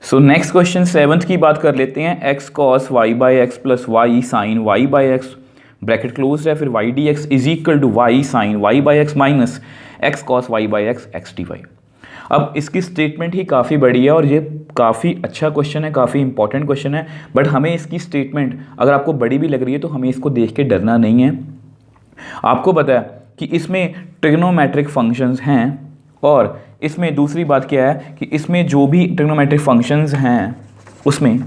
So next question 7th की बात कर लेते हैं। X cos y by x plus y sine y by x bracket close है, फिर y d x is equal to y sine y by x minus x cos y by x x d y. अब इसकी statement ही काफ़ी बड़ी है और ये काफ़ी अच्छा क्वेश्चन है, काफ़ी इंपॉर्टेंट क्वेश्चन है। बट हमें इसकी स्टेटमेंट अगर आपको बड़ी भी लग रही है तो हमें इसको देख के डरना नहीं है। आपको पता है कि इसमें ट्रिग्नोमेट्रिक फंक्शंस हैं और इसमें दूसरी बात क्या है कि इसमें जो भी ट्रिग्नोमेट्रिक फंक्शंस हैं उसमें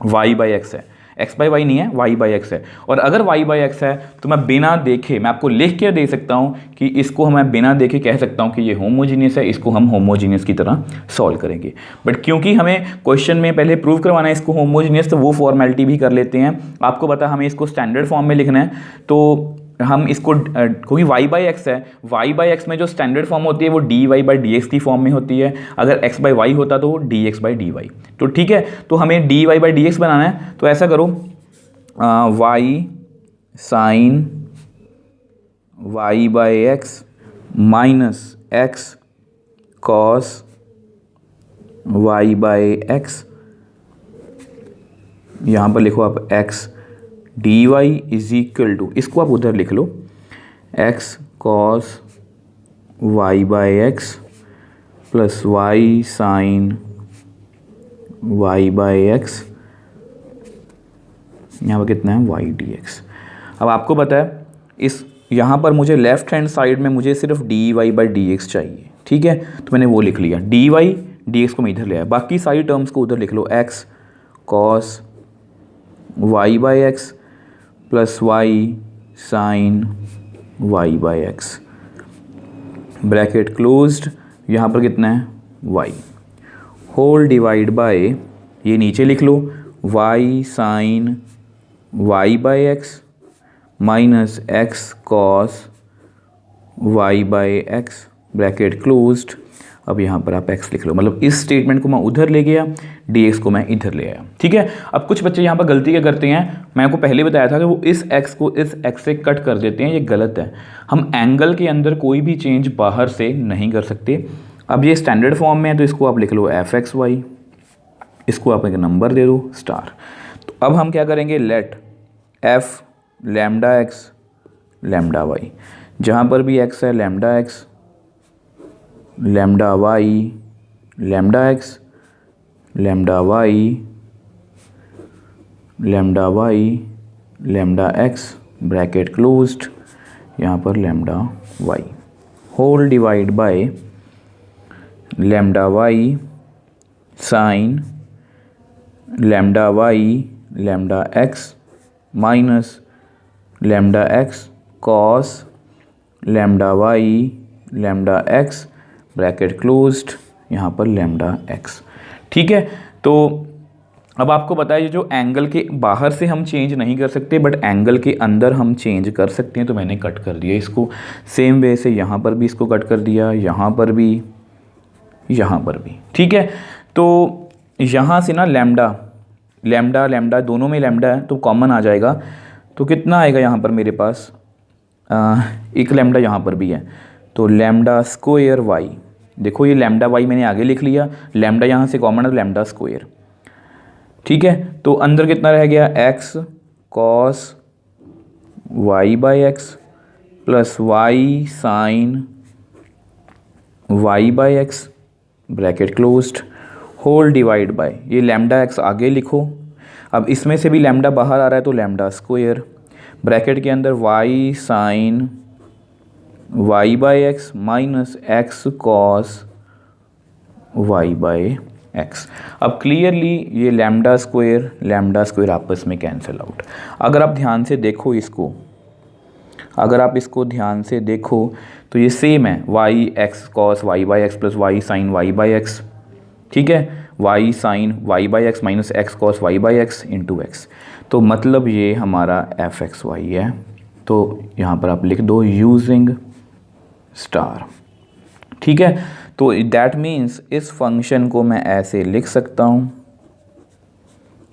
y बाई एक्स है, x बाई वाई नहीं है, y बाई एक्स है। और अगर y बाई एक्स है तो मैं बिना देखे मैं आपको लिख के दे सकता हूँ कि इसको मैं बिना देखे कह सकता हूँ कि ये होमोजीनियस है, इसको हम होमोजीनियस की तरह सॉल्व करेंगे। बट क्योंकि हमें क्वेश्चन में पहले प्रूव करवाना है इसको होमोजीनियस, तो वो फॉर्मेलिटी भी कर लेते हैं। आपको पता है हमें इसको स्टैंडर्ड फॉर्म में लिखना है, तो हम इसको क्योंकि y बाई एक्स है, y बाई एक्स में जो स्टैंडर्ड फॉर्म होती है वो dy बाई डी एक्स की फॉर्म में होती है। अगर x बाई वाई होता तो dx बाई डी वाई। तो ठीक है, तो हमें dy बाई डी एक्स बनाना है। तो ऐसा करो y sine y by x minus x cos y by x, यहाँ पर लिखो आप x d y is equal to, इसको आप उधर लिख लो, x cos y by x plus y sine y by x, यहाँ पर कितना है वाई डी एक्स। अब आपको पता है इस यहाँ पर मुझे लेफ्ट हैंड साइड में मुझे सिर्फ d y by d x चाहिए, ठीक है। तो मैंने वो लिख लिया, डी वाई डी एक्स को मैं इधर ले आया, बाकी सारी टर्म्स को उधर लिख लो, x cos y by x plus y sine y by x bracket closed, यहाँ पर कितना है वाई होल डिवाइड बाय, ये नीचे लिख लो, y sine y by x minus x cos y by x bracket closed. अब यहाँ पर आप x लिख लो, मतलब इस स्टेटमेंट को मैं उधर ले गया, dx को मैं इधर ले आया, ठीक है। अब कुछ बच्चे यहाँ पर गलती क्या करते हैं, मैं आपको पहले बताया था कि वो इस x को इस x से कट कर देते हैं, ये गलत है। हम एंगल के अंदर कोई भी चेंज बाहर से नहीं कर सकते। अब ये स्टैंडर्ड फॉर्म में है तो इसको आप लिख लो एफ एक्स वाई, इसको आप एक नंबर दे दो स्टार। तो अब हम क्या करेंगे, let f lambda x lambda y, जहाँ पर भी x है lambda x lambda y lambda x lambda y lambda y lambda x bracket closed, यहाँ पर lambda y whole divide by lambda y sine lambda y lambda x minus lambda x cos lambda y lambda x bracket closed, यहाँ पर lambda x, ठीक है। तो अब आपको पता है ये जो एंगल के बाहर से हम चेंज नहीं कर सकते बट एंगल के अंदर हम चेंज कर सकते हैं, तो मैंने कट कर दिया इसको। सेम वे से यहाँ पर भी इसको कट कर दिया, यहाँ पर भी, यहाँ पर भी, ठीक है। तो यहाँ से ना लैम्डा लैम्डा लैम्डा दोनों में लैम्डा है तो कॉमन आ जाएगा, तो कितना आएगा यहाँ पर मेरे पास, एक लैम्डा यहाँ पर भी है, तो लैम्डा स्क्वायर वाई, देखो ये लैम्डा वाई मैंने आगे लिख लिया, लैम्डा यहाँ से कॉमन है लैम्डा स्क्वायर, ठीक है। तो अंदर कितना रह गया, x cos y by x plus y sine y by x bracket closed whole divide by, ये लैम्डा एक्स आगे लिखो। अब इसमें से भी लैम्डा बाहर आ रहा है तो लैम्डा स्क्वायर ब्रैकेट के अंदर y sine y by x minus x cos y by x. अब क्लियरली ये लैम्डा स्क्वायर आपस में कैंसिल आउट। अगर आप ध्यान से देखो इसको, अगर आप इसको ध्यान से देखो तो ये सेम है, y x cos y by x plus y sine y by x, ठीक है, y sine y by x minus x cos y by x into x. तो मतलब ये हमारा एफ एक्स वाई है, तो यहाँ पर आप लिख दो यूजिंग स्टार, ठीक है। तो दैट मीन्स इस फंक्शन को मैं ऐसे लिख सकता हूँ,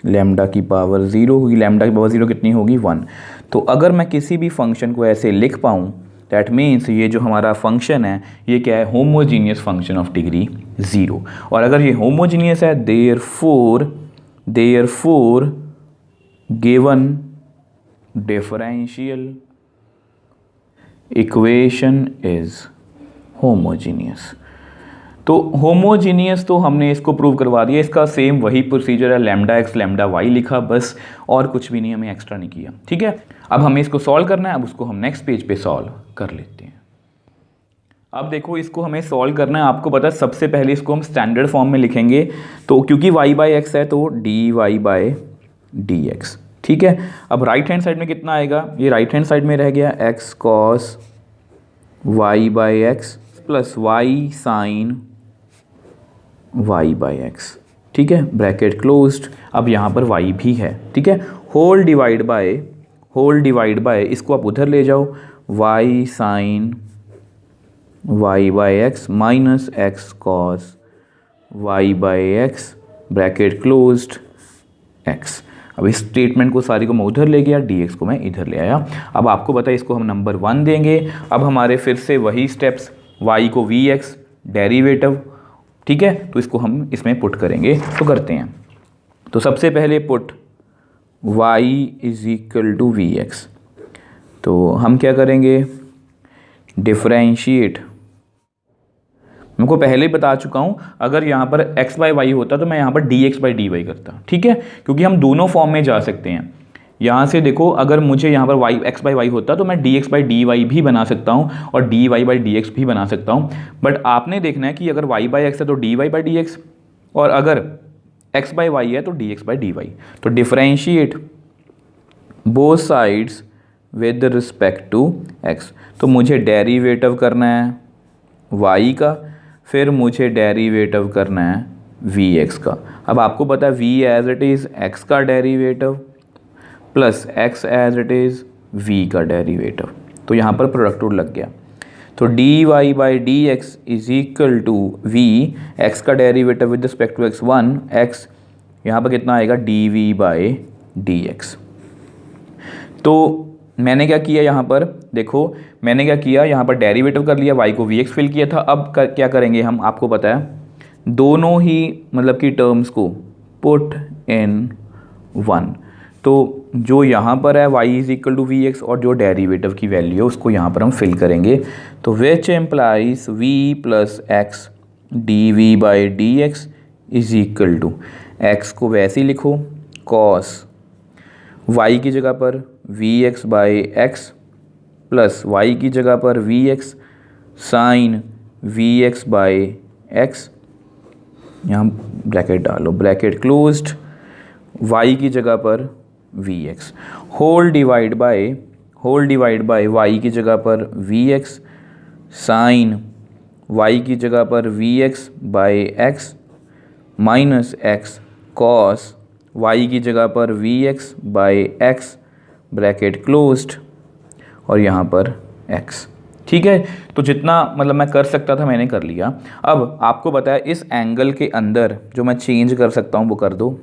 लैम्डा की पावर 0 होगी, लैम्डा की पावर 0 कितनी होगी 1। तो अगर मैं किसी भी फंक्शन को ऐसे लिख पाऊँ दैट मीन्स ये जो हमारा फंक्शन है ये क्या है, होमोजीनियस फंक्शन ऑफ डिग्री 0। और अगर ये होमोजीनियस है therefore given differential equation is homogeneous. तो होमोजीनियस तो हमने इसको प्रूव करवा दिया, इसका सेम वही प्रोसीजर है, लैम्डा एक्स लैम्डा वाई लिखा बस, और कुछ भी नहीं, हमें एक्स्ट्रा नहीं किया। ठीक है, अब हमें इसको सॉल्व करना है, अब उसको हम नेक्स्ट पेज पे सॉल्व कर लेते हैं। अब देखो इसको हमें सॉल्व करना है, आपको पता है सबसे पहले इसको हम स्टैंडर्ड फॉर्म में लिखेंगे, तो क्योंकि y बाई एक्स है तो d y by d x. ठीक है, अब राइट हैंड साइड में कितना आएगा, ये राइट हैंड साइड में रह गया x cos y by x plus y sine y by x. ठीक है, ब्रैकेट क्लोज्ड। अब यहाँ पर y भी है। ठीक है, होल डिवाइड बाय इसको आप उधर ले जाओ, y sine y by x minus x cos y by x bracket closed x. अब इस स्टेटमेंट को सारी को मैं उधर ले गया, dx को मैं इधर ले आया। अब आपको पता है इसको हम नंबर 1 देंगे। अब हमारे फिर से वही स्टेप्स, y को vx डेरिवेटिव, ठीक है, तो इसको हम इसमें पुट करेंगे, तो करते हैं। तो सबसे पहले put y is equal to v x, तो हम क्या करेंगे, डिफरेंशिएट। मैं को पहले ही बता चुका हूँ, अगर यहाँ पर x बाई वाई होता तो मैं यहाँ पर dx बाई dy करता। ठीक है, क्योंकि हम दोनों फॉर्म में जा सकते हैं। यहाँ से देखो, अगर मुझे यहाँ पर x बाई वाई होता तो मैं dx बाई dy भी बना सकता हूँ और dy बाई dx भी बना सकता हूँ। बट आपने देखना है कि अगर y बाई एक्स है तो dy बाई dx, और अगर x बाई वाई है तो dx बाई dy। तो differentiate both sides with respect to x। तो मुझे डेरिवेटिव करना है y का, फिर मुझे डेरिवेटिव करना है vx का। अब आपको पता है v as it is x का derivative plus x as it is v का डेरिवेटिव, तो यहाँ पर प्रोडक्ट रूल लग गया। तो dy by d x is equal to v, x का derivative with respect to x 1, x यहाँ पर कितना आएगा dv बाई डी एक्स। तो मैंने क्या किया यहाँ पर, देखो मैंने क्या किया यहाँ पर डेरिवेटिव कर लिया, y को vx फिल किया था। अब क्या करेंगे हम, आपको पता है दोनों ही मतलब कि टर्म्स को पुट इन 1। तो जो यहाँ पर है y is equal to v x और जो डेरिवेटिव की वैल्यू है उसको यहाँ पर हम फिल करेंगे। तो which implies v plus x d v by d x is equal to, x को वैसे ही लिखो कॉस y की जगह पर vx by x plus y की जगह पर vx sine vx by x, यहाँ ब्रैकेट डालो, ब्रैकेट क्लोज्ड, y की जगह पर vx, whole divide by y की जगह पर vx साइन y की जगह पर vx by x minus x cos y की जगह पर vx by x bracket closed, और यहाँ पर x। ठीक है, तो जितना मतलब मैं कर सकता था मैंने कर लिया। अब आपको पता है इस एंगल के अंदर जो मैं चेंज कर सकता हूँ वो कर दो,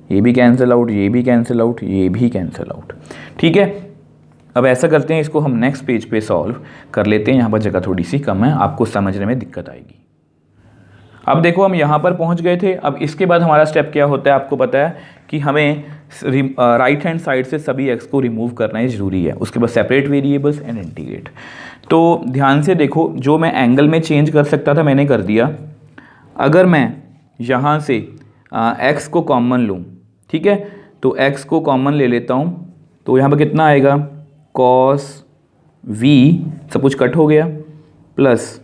ये भी कैंसिल आउट, ये भी कैंसिल आउट, ये भी कैंसिल आउट। ठीक है, अब ऐसा करते हैं, इसको हम नेक्स्ट पेज पे सॉल्व कर लेते हैं। यहाँ पर जगह थोड़ी सी कम है, आपको समझने में दिक्कत आएगी। अब देखो हम यहाँ पर पहुँच गए थे। अब इसके बाद हमारा स्टेप क्या होता है, आपको पता है कि हमें राइट हैंड साइड से सभी एक्स को रिमूव करना ही ज़रूरी है। उसके बाद सेपरेट वेरिएबल्स एंड इंटीग्रेट। तो ध्यान से देखो, जो मैं एंगल में चेंज कर सकता था मैंने कर दिया। अगर मैं यहाँ से एक्स को कॉमन लूँ, ठीक है, तो एक्स को कॉमन ले लेता हूँ, तो यहाँ पर कितना आएगा, कॉस वी सब कुछ कट हो गया plus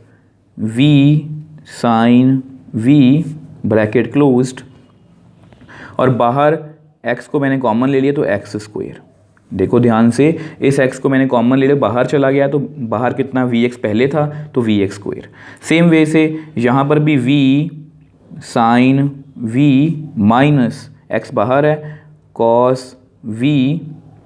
v sine v bracket closed, और बाहर x को मैंने कॉमन ले लिया तो एक्स स्क्वायर। देखो ध्यान से, इस x को मैंने कॉमन ले लिया, बाहर चला गया तो बाहर कितना vx पहले था तो vx स्क्वायर। सेम वे से यहाँ पर भी v sine v minus x बाहर है cos v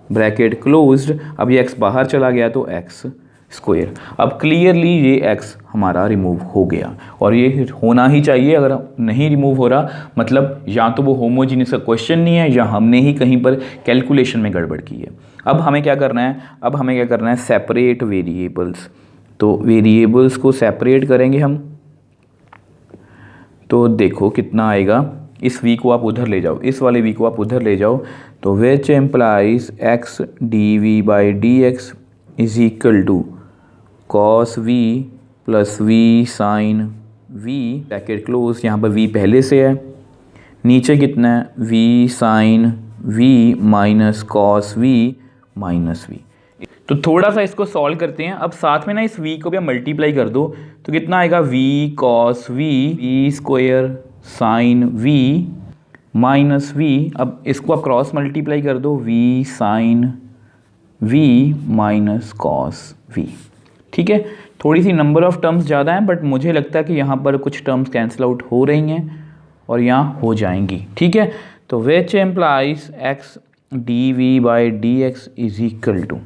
ब्रैकेट क्लोज्ड, अब ये x बाहर चला गया तो x स्क्वायर। अब क्लियरली ये x हमारा रिमूव हो गया, और ये होना ही चाहिए। अगर नहीं रिमूव हो रहा मतलब या तो वो होमोजीनियस का क्वेश्चन नहीं है या हमने ही कहीं पर कैलकुलेशन में गड़बड़ की है। अब हमें क्या करना है, सेपरेट वेरिएबल्स। तो वेरिएबल्स को सेपरेट करेंगे हम, तो देखो कितना आएगा। इस v को आप उधर ले जाओ, इस वाले v को आप उधर ले जाओ, तो which implies x dv by dx is equal to cos v plus v sine v, bracket close. यहाँ पर v पहले से है, नीचे कितना है v sine v minus cos v minus v। तो थोड़ा सा इसको सॉल्व करते हैं। अब साथ में ना इस v को भी मल्टीप्लाई कर दो, तो कितना आएगा v cos v square sine v minus v। अब इसको आप क्रॉस मल्टीप्लाई कर दो, v sine v minus cos v। ठीक है, थोड़ी सी नंबर ऑफ टर्म्स ज़्यादा हैं, बट मुझे लगता है कि यहाँ पर कुछ टर्म्स कैंसिल आउट हो रही हैं और यहाँ हो जाएंगी। ठीक है, तो which implies x dv by dx is equal to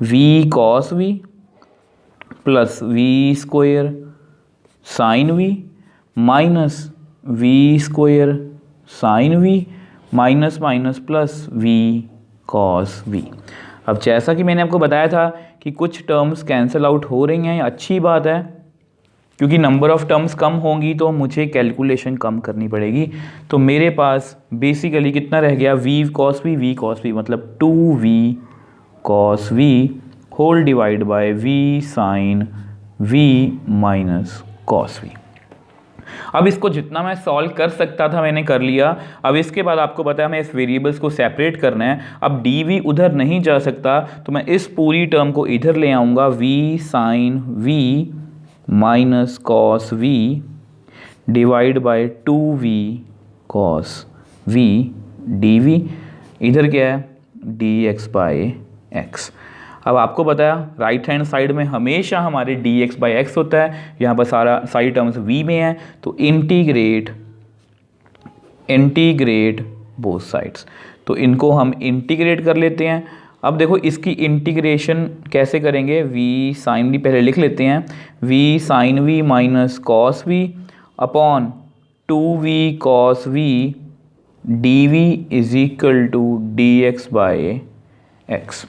v cos v plus v square sine v minus v square sine v minus minus plus v cos v। अब जैसा कि मैंने आपको बताया था कि कुछ टर्म्स कैंसिल आउट हो रही हैं, अच्छी बात है, क्योंकि नंबर ऑफ़ टर्म्स कम होंगी तो मुझे कैलकुलेशन कम करनी पड़ेगी। तो मेरे पास बेसिकली कितना रह गया, v cos v मतलब 2v cos v whole divide by v sine v minus cos v। अब इसको जितना मैं सॉल्व कर सकता था मैंने कर लिया। अब इसके बाद आपको बताया मैं इस वेरिएबल्स को सेपरेट करना है। अब dv उधर नहीं जा सकता, तो मैं इस पूरी टर्म को इधर ले आऊँगा, v sine v minus cos v divide by 2v cos v dv, इधर क्या है dx बाय x। अब आपको बताया राइट हैंड साइड में हमेशा हमारे dx बाई एक्स होता है, यहाँ पर सारी टर्म्स v में है, तो इंटीग्रेट बोथ साइड्स। तो इनको हम इंटीग्रेट कर लेते हैं। अब देखो इसकी इंटीग्रेशन कैसे करेंगे, v साइन v पहले लिख लेते हैं, v sine v minus cos v upon 2v cos v dv is equal to dx by x।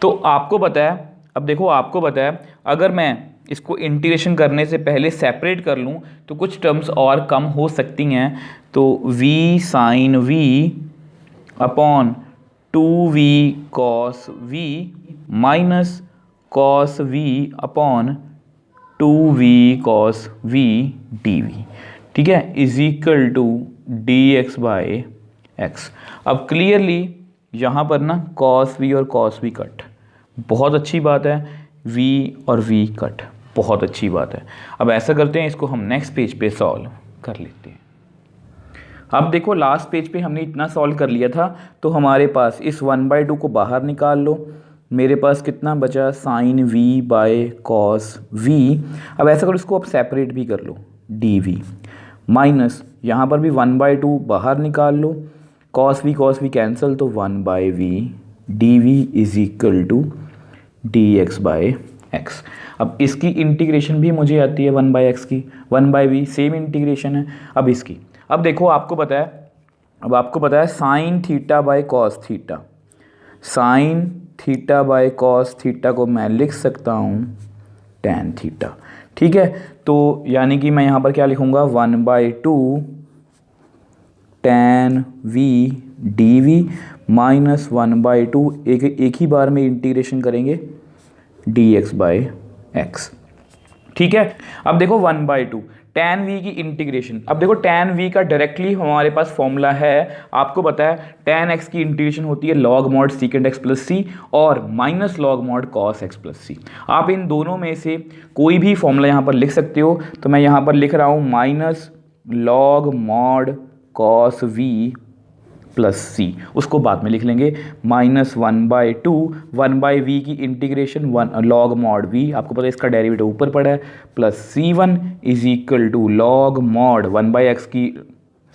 तो आपको पता है, अब देखो आपको पता है, अगर मैं इसको इंटीग्रेशन करने से पहले सेपरेट कर लूँ तो कुछ टर्म्स और कम हो सकती हैं। तो v sine v upon 2v cos v minus cos v upon 2v cos v dv, ठीक है, is equal to dx by x। अब क्लियरली यहाँ पर ना cos v और cos v कट, बहुत अच्छी बात है, v और v कट, बहुत अच्छी बात है। अब ऐसा करते हैं, इसको हम नेक्स्ट पेज पे सॉल्व कर लेते हैं। अब देखो लास्ट पेज पे हमने इतना सॉल्व कर लिया था, तो हमारे पास इस 1/2 को बाहर निकाल लो। मेरे पास कितना बचा, sine v by cos v। अब ऐसा करो इसको आप सेपरेट भी कर लो, dv माइनस यहाँ पर भी 1/2 बाहर निकाल लो, cos v कैंसिल, तो 1/v dv is equal to dx by x। अब इसकी इंटीग्रेशन भी मुझे आती है 1/x की, 1/v सेम इंटीग्रेशन है। अब इसकी, अब देखो आपको पता है sine theta by cos theta, sine theta by cos theta को मैं लिख सकता हूँ टैन थीटा। ठीक है, तो यानी कि मैं यहाँ पर क्या लिखूँगा, 1/2 टैन v dv माइनस 1/2, एक ही बार में इंटीग्रेशन करेंगे dx बाय x। ठीक है, अब देखो 1/2 टैन v की इंटीग्रेशन। अब देखो टैन v का डायरेक्टली हमारे पास फॉर्मूला है, आपको पता है टैन x की इंटीग्रेशन होती है log mod secant x plus c और minus log mod cos x plus c. आप इन दोनों में से कोई भी फॉर्मूला यहाँ पर लिख सकते हो, तो मैं यहाँ पर लिख रहा हूँ minus log mod cos v plus c, उसको बाद में लिख लेंगे, माइनस 1/2 1/v की इंटीग्रेशन 1 लॉग मॉड v, आपको पता है इसका डेरिवेटिव ऊपर पड़ा है, plus c1 is equal to log mod 1/x की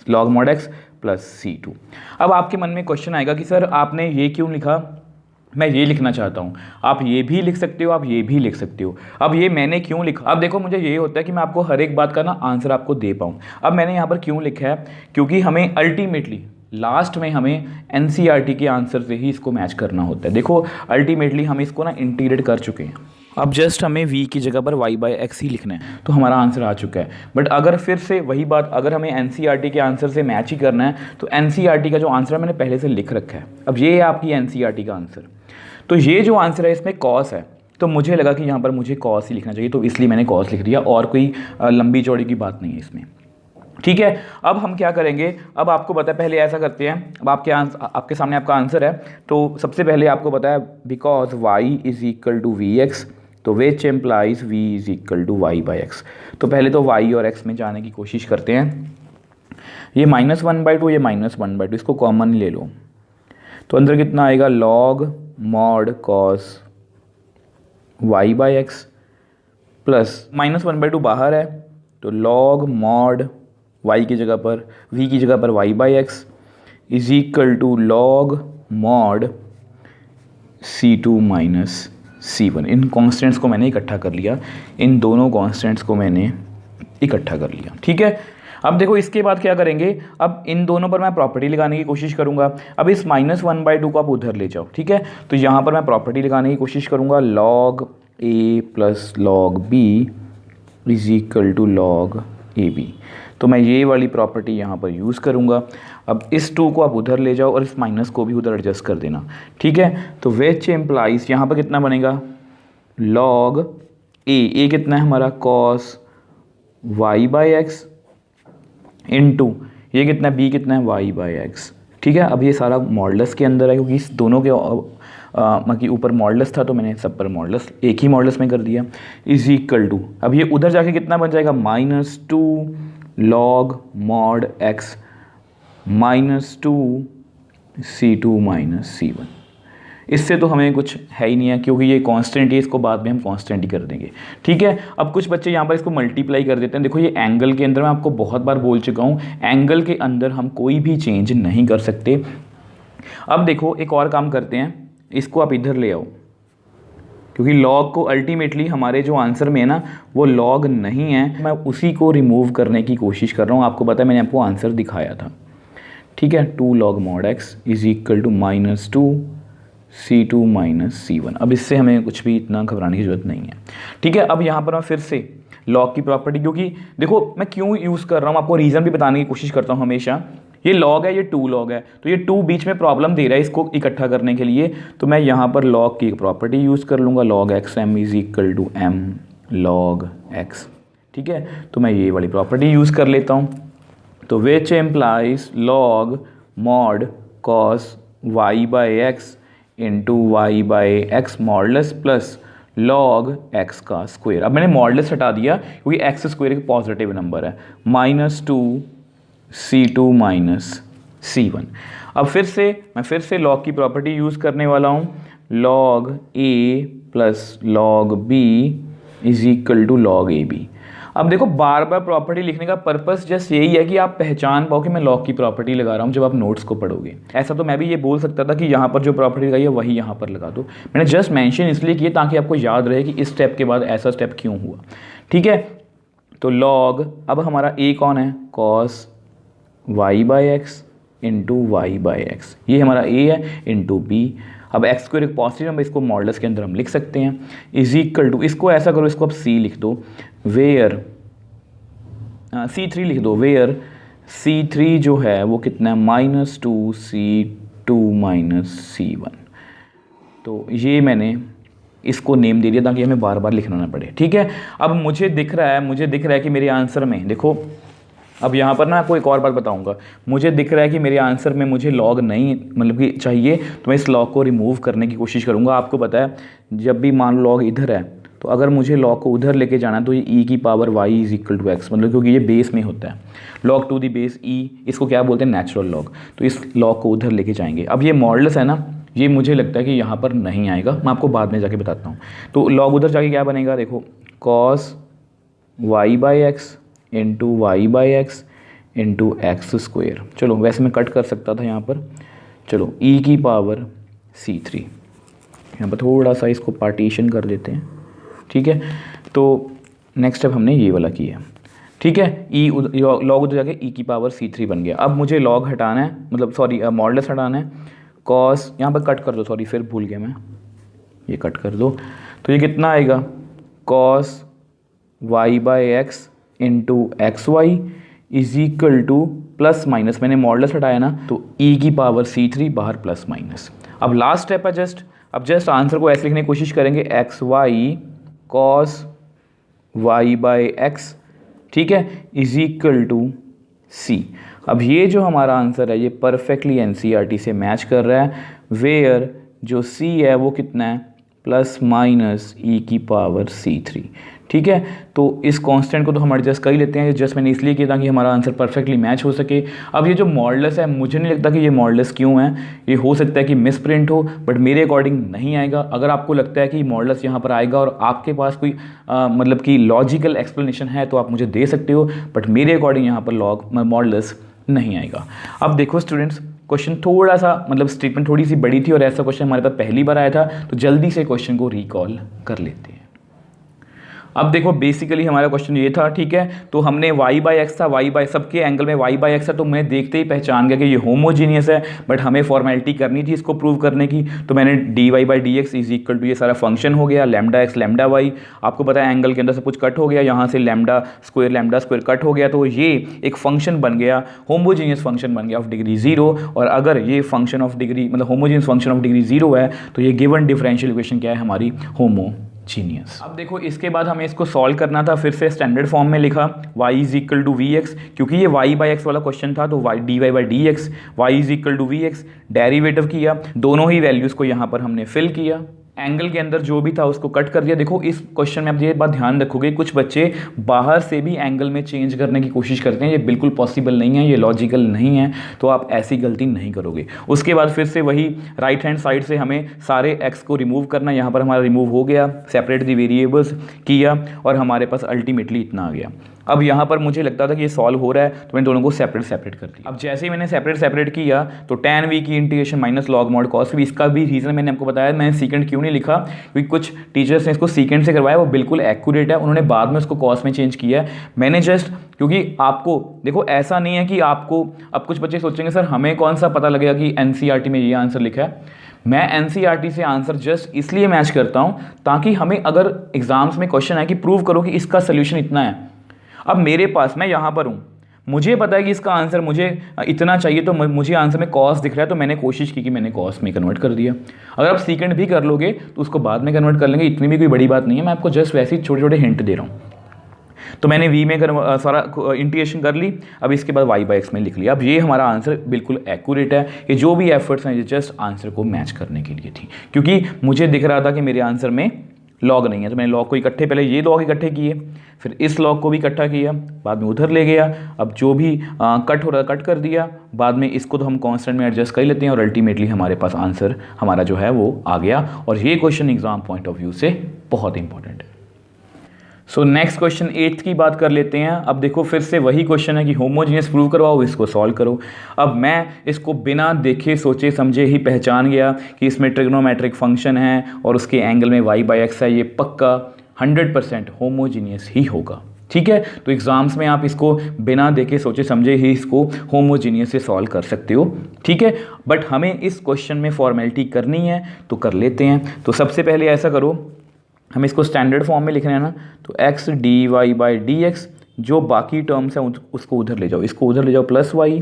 log mod x plus c2। अब आपके मन में क्वेश्चन आएगा कि सर आपने ये क्यों लिखा, मैं ये लिखना चाहता हूँ। आप ये भी लिख सकते हो, आप ये भी लिख सकते हो। अब ये मैंने क्यों लिखा, अब देखो मुझे ये होता है कि मैं आपको हर एक बात का ना आंसर आपको दे पाऊँ। अब मैंने यहाँ पर क्यों लिखा है, क्योंकि हमें अल्टीमेटली लास्ट में हमें एनसीईआरटी के आंसर से ही इसको मैच करना होता है। देखो अल्टीमेटली हम इसको ना इंटीग्रेट कर चुके हैं, अब जस्ट हमें v की जगह पर y/x ही लिखना है, तो हमारा आंसर आ चुका है। बट अगर फिर से वही बात, अगर हमें एनसीईआरटी के आंसर से मैच ही करना है, तो एनसीईआरटी का जो आंसर है मैंने पहले से लिख रखा है। अब ये है आपकी एनसीईआरटी का आंसर, तो ये जो आंसर है इसमें कॉस है, तो मुझे लगा कि यहाँ पर मुझे कॉस ही लिखना चाहिए, तो इसलिए मैंने कॉस लिख दिया, और कोई लंबी चौड़ी की बात नहीं है इसमें। ठीक है, अब हम क्या करेंगे, अब आपको पता है, पहले ऐसा करते हैं, अब आपके सामने आपका आंसर है, तो सबसे पहले आपको पता है because y is equal to v x, तो which implies v is equal to y/x। तो पहले तो y और x में जाने की कोशिश करते हैं। ये -1/2, ये -1/2, इसको कॉमन ले लो, तो अंदर कितना आएगा, log mod cos y/x plus -1/2 बाहर है, तो log mod y की जगह पर, v की जगह पर y/x is equal to log mod c2 minus c1। इन कॉन्स्टेंट्स को मैंने इकट्ठा कर लिया, इन दोनों कॉन्स्टेंट्स को मैंने इकट्ठा कर लिया। ठीक है, अब देखो इसके बाद क्या करेंगे, अब इन दोनों पर मैं प्रॉपर्टी लगाने की कोशिश करूंगा। अब इस -1/2 को आप उधर ले जाओ, ठीक है, तो यहाँ पर मैं प्रॉपर्टी लगाने की कोशिश करूंगा, log a plus log b is equal to log ab। तो मैं ये वाली प्रॉपर्टी यहाँ पर यूज़ करूँगा। अब इस 2 को आप उधर ले जाओ और इस माइनस को भी उधर एडजस्ट कर देना। ठीक है, तो विच एम्प्लाइज यहाँ पर कितना बनेगा, log a कितना है हमारा cos y/x इंटू ये कितना है b कितना है y/x। ठीक है, अब ये सारा मॉडुलस के अंदर है, क्योंकि इस दोनों के मतलब ऊपर मॉडुलस था, तो मैंने सब पर मॉडुलस एक ही मॉडुलस में कर दिया, इज इक्वल टू, अब ये उधर जाके कितना बन जाएगा, -2 log mod x -2 c2 minus c1। इससे तो हमें कुछ है ही नहीं है, क्योंकि ये कांस्टेंट है, इसको बाद में हम कांस्टेंट ही कर देंगे। ठीक है, अब कुछ बच्चे यहाँ पर इसको मल्टीप्लाई कर देते हैं। देखो ये एंगल के अंदर, मैं आपको बहुत बार बोल चुका हूँ, एंगल के अंदर हम कोई भी चेंज नहीं कर सकते। अब देखो एक और काम करते हैं, इसको आप इधर ले आओ, क्योंकि log को अल्टीमेटली हमारे जो आंसर में है ना वो log नहीं है, मैं उसी को रिमूव करने की कोशिश कर रहा हूँ। आपको पता है मैंने आपको आंसर दिखाया था। ठीक है, 2 log mod x is equal to -2 c2 minus c1। अब इससे हमें कुछ भी इतना घबराने की जरूरत नहीं है। ठीक है, अब यहाँ पर मैं फिर से log की प्रॉपर्टी, क्योंकि देखो मैं क्यों यूज़ कर रहा हूँ, आपको रीज़न भी बताने की कोशिश करता हूँ हमेशा। ये log है, ये 2 log है, तो ये 2 बीच में प्रॉब्लम दे रहा है इसको इकट्ठा करने के लिए, तो मैं यहाँ पर log की प्रॉपर्टी यूज़ कर लूँगा, log xm is equal to m log x। ठीक है, तो मैं ये वाली प्रॉपर्टी यूज़ कर लेता हूँ, तो which employees log mod cos y/x into y/x modulus plus log x का स्क्वायर। अब मैंने मॉडुलस हटा दिया क्योंकि x स्क्वायर एक पॉजिटिव नंबर है, -2 c2 माइनस c1। अब मैं फिर से log की प्रॉपर्टी यूज़ करने वाला हूँ, log a plus log b is equal to log ab। अब देखो बार बार प्रॉपर्टी लिखने का पर्पस जस्ट यही है कि आप पहचान पाओ कि मैं log की प्रॉपर्टी लगा रहा हूँ जब आप नोट्स को पढ़ोगे। ऐसा तो मैं भी ये बोल सकता था कि यहाँ पर जो प्रॉपर्टी लगाई है वही यहाँ पर लगा दो, मैंने जस्ट मेंशन इसलिए किया ताकि आपको याद रहे कि इस स्टेप के बाद ऐसा स्टेप क्यों हुआ। ठीक है, तो log, अब हमारा a कौन है, cos y/x इंटू y/x, ये हमारा a है इंटू b। अब x स्क्वायर एक पॉजिटिव नंबर, इसको मॉडुलस के अंदर हम लिख सकते हैं, इज इक्वल टू, इसको ऐसा करो, इसको आप c लिख दो, वेयर c3 लिख दो, वेयर c3 जो है वो कितना है, -2 c2 माइनस c1। तो ये मैंने इसको नेम दे दिया ताकि हमें बार बार लिखना ना पड़े। ठीक है, अब मुझे दिख रहा है कि मेरे आंसर में देखो, अब यहाँ पर ना आपको एक और बात बताऊंगा, मुझे दिख रहा है कि मेरे आंसर में मुझे log नहीं मतलब कि चाहिए, तो मैं इस log को रिमूव करने की कोशिश करूँगा। आपको पता है जब भी मान log इधर है, तो अगर मुझे log को उधर लेके जाना है तो ये e की power y is equal to x, मतलब क्योंकि ये बेस में होता है, log to the base e, इसको क्या बोलते हैं, नेचुरल log। तो इस log को उधर लेके जाएंगे। अब ये मॉडुलस है ना, ये मुझे लगता है कि यहाँ पर नहीं आएगा, मैं आपको बाद में जाके बताता हूँ। तो log उधर जाके क्या बनेगा, देखो cos y/x into y/x into x square. चलो वैसे मैं कट कर सकता था यहाँ पर, चलो e की पावर c3, यहाँ पर थोड़ा सा इसको पार्टीशन कर देते हैं। ठीक है, तो नेक्स्ट स्टेप हमने ये वाला किया। ठीक है, ई लॉग उधर जाके ई की पावर C3 बन गया। अब मुझे लॉग हटाना है, मतलब सॉरी मॉडुलस हटाना है। कॉस यहाँ पर कट कर दो, सॉरी फिर भूल गया मैं, ये कट कर दो। तो ये कितना आएगा, cos y by x into x y is equal to plus minus, मैंने मॉडुलस हटाया ना, तो ई की पावर C3 बाहर प्लस माइनस। अब लास्ट स्टेप है जस्ट आंसर को ऐसे लिखने की कोशिश करेंगे, x y cos y by x, ठीक है, इज इक्वल टू सी। अब ये जो हमारा आंसर है ये परफेक्टली एनसीईआरटी से मैच कर रहा है, वेयर जो सी है वो कितना है, प्लस माइनस ई की पावर C3, ठीक है। तो इस कांस्टेंट को तो हम एडजस्ट कर ही लेते हैं, जस्ट मैंने इसलिए किया ताकि हमारा आंसर परफेक्टली मैच हो सके। अब ये जो मॉडुलस है, मुझे नहीं लगता कि ये मॉडुलस क्यों है, ये हो सकता है कि मिस प्रिंट हो, बट मेरे अकॉर्डिंग नहीं आएगा। अगर आपको लगता है कि मॉडुलस यहाँ पर आएगा और आपके पास कोई मतलब कि लॉजिकल एक्सप्लेनेशन है तो आप मुझे दे सकते हो, बट मेरे अकॉर्डिंग यहाँ पर मॉडुलस नहीं आएगा। अब देखो स्टूडेंट्स, क्वेश्चन थोड़ा सा मतलब स्टेटमेंट थोड़ी सी बड़ी थी और ऐसा क्वेश्चन हमारे पास पहली बार आया था, तो जल्दी से क्वेश्चन को रिकॉल कर लेते हैं। अब देखो बेसिकली हमारा क्वेश्चन ये था, ठीक है, तो हमने y बाई एक्स था, y बाई सबके एंगल में y बाई एक्स है, तो मैं देखते ही पहचान गया कि ये होमोजीनियस है, बट हमें फॉर्मेलिटी करनी थी इसको प्रूव करने की, तो मैंने dy by d x is equal to ये सारा फंक्शन हो गया, लैम्डा एक्स लैम्डा वाई, आपको पता है एंगल के अंदर सब कुछ कट हो गया, यहाँ से लैम्डा स्क्वायर कट हो गया, तो ये एक फंक्शन बन गया, होमोजीनियस फंक्शन बन गया ऑफ डिग्री 0। और अगर ये फंक्शन ऑफ डिग्री मतलब होमोजीनियस फंक्शन ऑफ डिग्री 0 है, तो ये गिवन डिफरेंशियल इक्वेशन क्या है हमारी, होमोजीनियस। अब देखो इसके बाद हमें इसको सॉल्व करना था, फिर से स्टैंडर्ड फॉर्म में लिखा y is equal to v x, क्योंकि ये y बाई एक्स वाला क्वेश्चन था, तो d y by d x, y is equal to v x, derivative किया, दोनों ही वैल्यूज़ को यहाँ पर हमने फिल किया, एंगल के अंदर जो भी था उसको कट कर दिया। देखो इस क्वेश्चन में आप ये बात ध्यान रखोगे, कुछ बच्चे बाहर से भी एंगल में चेंज करने की कोशिश करते हैं, ये बिल्कुल पॉसिबल नहीं है, ये लॉजिकल नहीं है, तो आप ऐसी गलती नहीं करोगे। उसके बाद फिर से वही राइट हैंड साइड से हमें सारे एक्स को रिमूव करना, यहाँ पर हमारा रिमूव हो गया, सेपरेट द वेरिएबल्स किया और हमारे पास अल्टीमेटली इतना आ गया। अब यहाँ पर मुझे लगता था कि ये सॉल्व हो रहा है, तो मैंने दोनों को सेपरेट कर दिया। अब जैसे ही मैंने सेपरेट किया, तो tan v की integration minus log mod cos v, इसका भी रीज़न मैंने आपको बताया, मैंने सीकेंड क्यों नहीं लिखा, क्योंकि कुछ टीचर्स ने इसको सीकेंड से करवाया, वो बिल्कुल एक्यूरेट है, उन्होंने बाद में उसको कॉस में चेंज किया है। मैंने जस्ट, क्योंकि आपको देखो ऐसा नहीं है कि आपको, अब कुछ बच्चे सोचेंगे सर हमें कौन सा पता लगेगा कि एनसीईआरटी में ये आंसर लिखा है। मैं एनसीईआरटी से आंसर जस्ट इसलिए मैच करता हूँ ताकि हमें अगर एग्जाम्स में क्वेश्चन आए कि प्रूव करो कि इसका सोल्यूशन इतना है। अब मेरे पास, मैं यहाँ पर हूँ, मुझे पता है कि इसका आंसर मुझे इतना चाहिए, तो मुझे आंसर में कॉस दिख रहा है, तो मैंने कोशिश की कि मैंने कॉस में कन्वर्ट कर दिया। अगर आप सीकेंड भी कर लोगे तो उसको बाद में कन्वर्ट कर लेंगे, इतनी भी कोई बड़ी बात नहीं है, मैं आपको जस्ट वैसे ही छोटे छोटे हिंट दे रहा हूँ। तो मैंने v में सारा इंटीग्रेशन कर ली, अब इसके बाद y बाई एक्स में लिख लिया। अब ये हमारा आंसर बिल्कुल एक्यूरेट है, ये जो भी एफर्ट्स हैं ये जस्ट आंसर को मैच करने के लिए थी, क्योंकि मुझे दिख रहा था कि मेरे आंसर में लॉग नहीं है, तो मैंने लॉग को इकट्ठे, पहले ये लॉग इकट्ठे किए, फिर इस लॉग को भी इकट्ठा किया, बाद में उधर ले गया, अब जो भी कट हो रहा कट कर दिया, बाद में इसको तो हम कांस्टेंट में एडजस्ट कर लेते हैं, और अल्टीमेटली हमारे पास आंसर हमारा जो है वो आ गया। और ये question exam point of view से बहुत इंपॉर्टेंट है। सो नेक्स्ट क्वेश्चन 8th की बात कर लेते हैं। अब देखो फिर से वही क्वेश्चन है कि होमोजीनियस प्रूव करवाओ, इसको सॉल्व करो। अब मैं इसको बिना देखे सोचे समझे ही पहचान गया कि इसमें ट्रिग्नोमेट्रिक फंक्शन है और उसके एंगल में y बाई एक्स है, ये पक्का 100% होमोजीनियस ही होगा, ठीक है। तो एग्जाम्स में आप इसको बिना देखे सोचे समझे ही इसको होमोजीनियस से सॉल्व कर सकते हो, ठीक है। बट हमें इस क्वेश्चन में फॉर्मेलिटी करनी है, तो कर लेते हैं। तो सबसे पहले ऐसा करो, हम इसको स्टैंडर्ड फॉर्म में लिख रहे हैं ना, तो x d y by d x, जो बाकी टर्म्स हैं उसको उधर ले जाओ, इसको उधर ले जाओ, plus y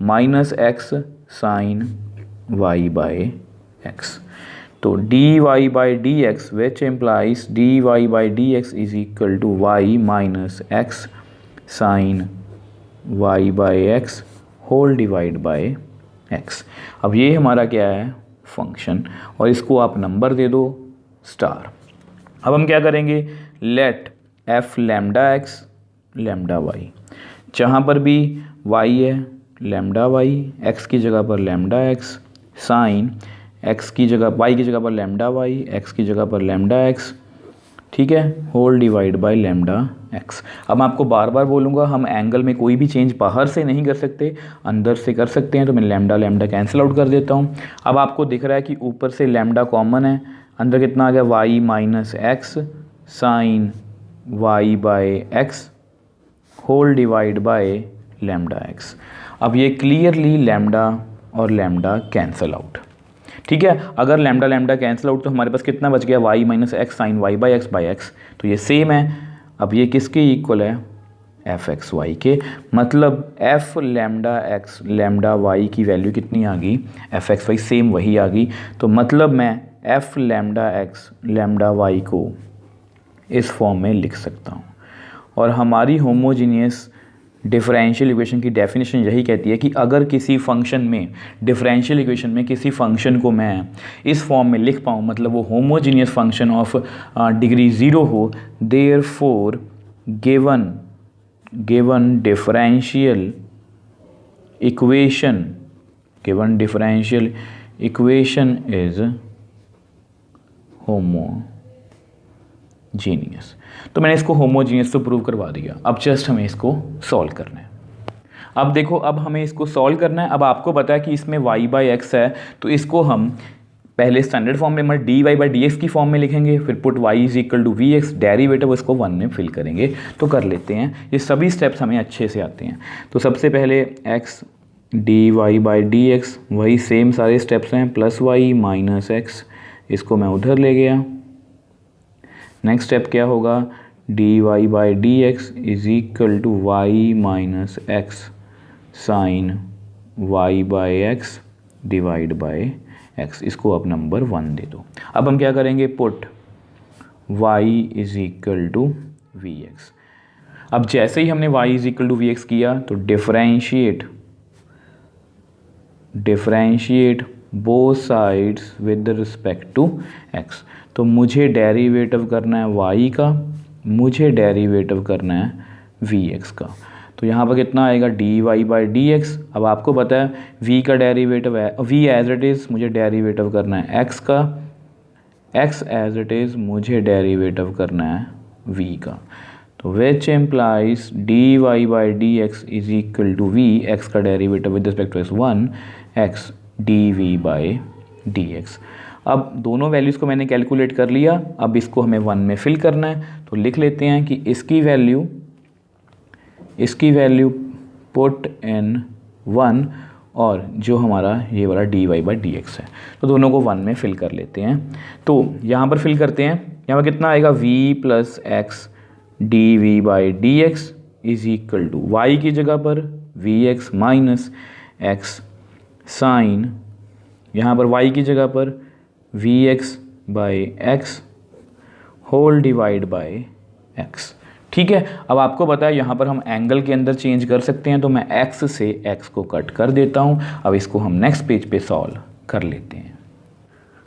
minus x sine y by x. तो d y by d x which implies d y by d x is equal to y minus x sine y by x whole divide by x. अब ये हमारा क्या है, function, और इसको आप number दे दो स्टार। अब हम क्या करेंगे, let f lambda x lambda y, जहाँ पर भी वाई है लैम्डा वाई, एक्स की जगह पर लैम्डा एक्स, साइन एक्स की जगह वाई की जगह पर लैम्डा वाई, एक्स की जगह पर लैम्डा एक्स, ठीक है, whole divide by lambda x. अब मैं आपको बार बार बोलूँगा, हम एंगल में कोई भी चेंज बाहर से नहीं कर सकते, अंदर से कर सकते हैं, तो मैं लैम्डा लैम्डा कैंसिल आउट कर देता हूँ। अब आपको दिख रहा है कि ऊपर से लैम्डा कॉमन है, अंदर कितना आ गया, y minus x sine y by x whole divide by lambda x. अब ये क्लियरली लैम्डा और लैम्डा कैंसिल आउट, ठीक है। अगर लैम्डा लैम्डा कैंसिल आउट तो हमारे पास कितना बच गया, y minus x sine y by x, तो ये सेम है। अब ये किसके इक्वल है, एफ एक्स वाई के, मतलब f lambda x lambda y की वैल्यू कितनी आ गई, एफ एक्स वाई सेम वही आ गई। तो मतलब मैं f lambda x lambda y को इस फॉर्म में लिख सकता हूँ। और हमारी होमोजीनियस डिफरेंशियल इक्वेशन की डेफिनेशन यही कहती है कि अगर किसी फंक्शन में, डिफरेंशियल इक्वेशन में किसी फंक्शन को मैं इस फॉर्म में लिख पाऊँ, मतलब वो होमोजीनियस फंक्शन ऑफ डिग्री 0 हो, therefore given differential equation is homogeneous. तो मैंने इसको होमोजीनियस तो प्रूव करवा दिया, अब जस्ट हमें इसको सॉल्व करना है। अब देखो, अब हमें इसको सॉल्व करना है। अब आपको पता है कि इसमें y बाई एक्स है, तो इसको हम पहले स्टैंडर्ड फॉर्म में मतलब dy बाई डी एक्स की फॉर्म में लिखेंगे, फिर put y is equal to v x, derivative उसको 1 में फिल करेंगे। तो कर लेते हैं, ये सभी स्टेप्स हमें अच्छे से आते हैं। तो सबसे पहले x dy by d x, वही सेम सारे स्टेप्स हैं, प्लस y माइनस एक्स, इसको मैं उधर ले गया। नेक्स्ट स्टेप क्या होगा, dy by d x is equal to y minus x sine y by x divide by x, इसको अब नंबर 1 दे दो। अब हम क्या करेंगे, put y is equal to v x. अब जैसे ही हमने y is equal to v x किया तो differentiate both sides with respect to x। तो मुझे डेरिवेटिव करना है y का, मुझे डेरिवेटिव करना है vx का। तो यहाँ पर कितना आएगा, dy बाई डी एक्स। अब आपको पता है v का डेरिवेटिव है v एज इट इज़, मुझे डेरिवेटिव करना है x का, x एज इट इज़ मुझे डेरिवेटिव करना है v का। तो which implies dy by d x is equal to v, x का derivative with respect to x 1, x dv by d x. अब दोनों वैल्यूज़ को मैंने कैलकुलेट कर लिया, अब इसको हमें 1 में फिल करना है। तो लिख लेते हैं कि इसकी वैल्यू पुट इन 1 और जो हमारा ये वाला dy बाई डी एक्स है, तो दोनों को 1 में फिल कर लेते हैं। तो यहाँ पर फिल करते हैं, यहाँ पर कितना आएगा, v plus x d v by d x is equal to y की जगह पर v x minus x sine, यहाँ पर y की जगह पर v x by x whole divide by x. ठीक है। अब आपको पता है यहाँ पर हम एंगल के अंदर चेंज कर सकते हैं, तो मैं x से x को कट कर देता हूँ। अब इसको हम नेक्स्ट पेज पे सॉल्व कर लेते हैं।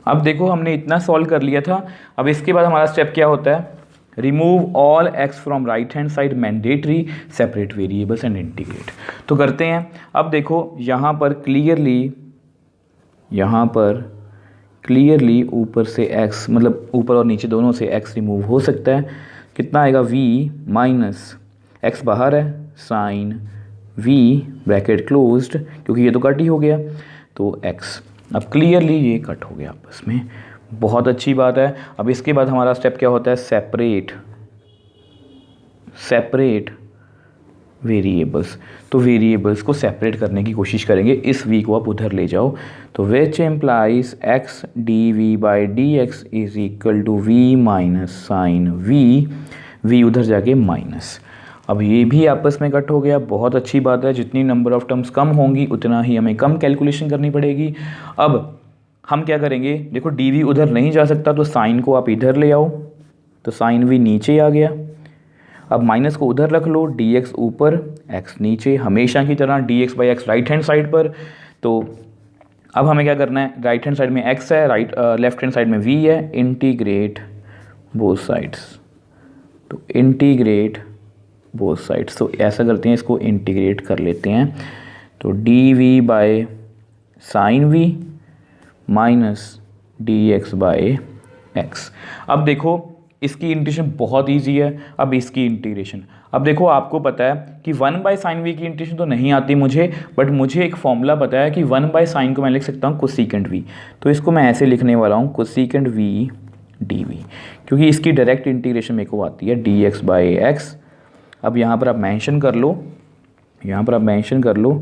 अब देखो हमने इतना सॉल्व कर लिया था। अब इसके बाद हमारा स्टेप क्या होता है, remove all x from right hand side mandatory, separate variables and integrate. तो करते हैं। अब देखो यहाँ पर क्लियरली ऊपर से x, मतलब ऊपर और नीचे दोनों से x रिमूव हो सकता है। कितना आएगा, v माइनस x बाहर है साइन v ब्रैकेट क्लोज्ड, क्योंकि ये तो कट ही हो गया, तो x। अब क्लियरली ये कट हो गया आपस में, बहुत अच्छी बात है। अब इसके बाद हमारा स्टेप क्या होता है, सेपरेट वेरिएबल्स। तो वेरिएबल्स को सेपरेट करने की कोशिश करेंगे। इस v को आप उधर ले जाओ, तो which implies x d v by d x is equal to v minus sine v उधर जाके माइनस। अब ये भी आपस में कट हो गया, बहुत अच्छी बात है। जितनी नंबर ऑफ टर्म्स कम होंगी उतना ही हमें कम कैलकुलेशन करनी पड़ेगी। अब हम क्या करेंगे, देखो dv उधर नहीं जा सकता, तो साइन को आप इधर ले आओ, तो साइन v नीचे आ गया। अब माइनस को उधर रख लो, dx ऊपर x नीचे, हमेशा की तरह dx by x right hand side पर। तो अब हमें क्या करना है, राइट हैंड साइड में x है, लेफ्ट हैंड साइड में v है, इंटीग्रेट बोथ साइड्स। तो इंटीग्रेट बोथ साइड्स, तो ऐसा करते हैं, इसको इंटीग्रेट कर लेते हैं। तो dv by sine v minus dx by x. अब देखो इसकी इंटीग्रेशन बहुत इजी है। अब इसकी इंटीग्रेशन, अब देखो आपको पता है कि 1 बाई साइन वी की इंटीग्रेशन तो नहीं आती मुझे, बट मुझे एक फॉर्मूला पता है कि 1 बाई साइन को मैं लिख सकता हूँ कोसेकेंट वी। तो इसको मैं ऐसे लिखने वाला हूँ, कोसेकेंट वी डी वी, क्योंकि इसकी डायरेक्ट इंटीग्रेशन मेरे को आती है dx बाई एक्स। अब यहाँ पर आप मेंशन कर लो,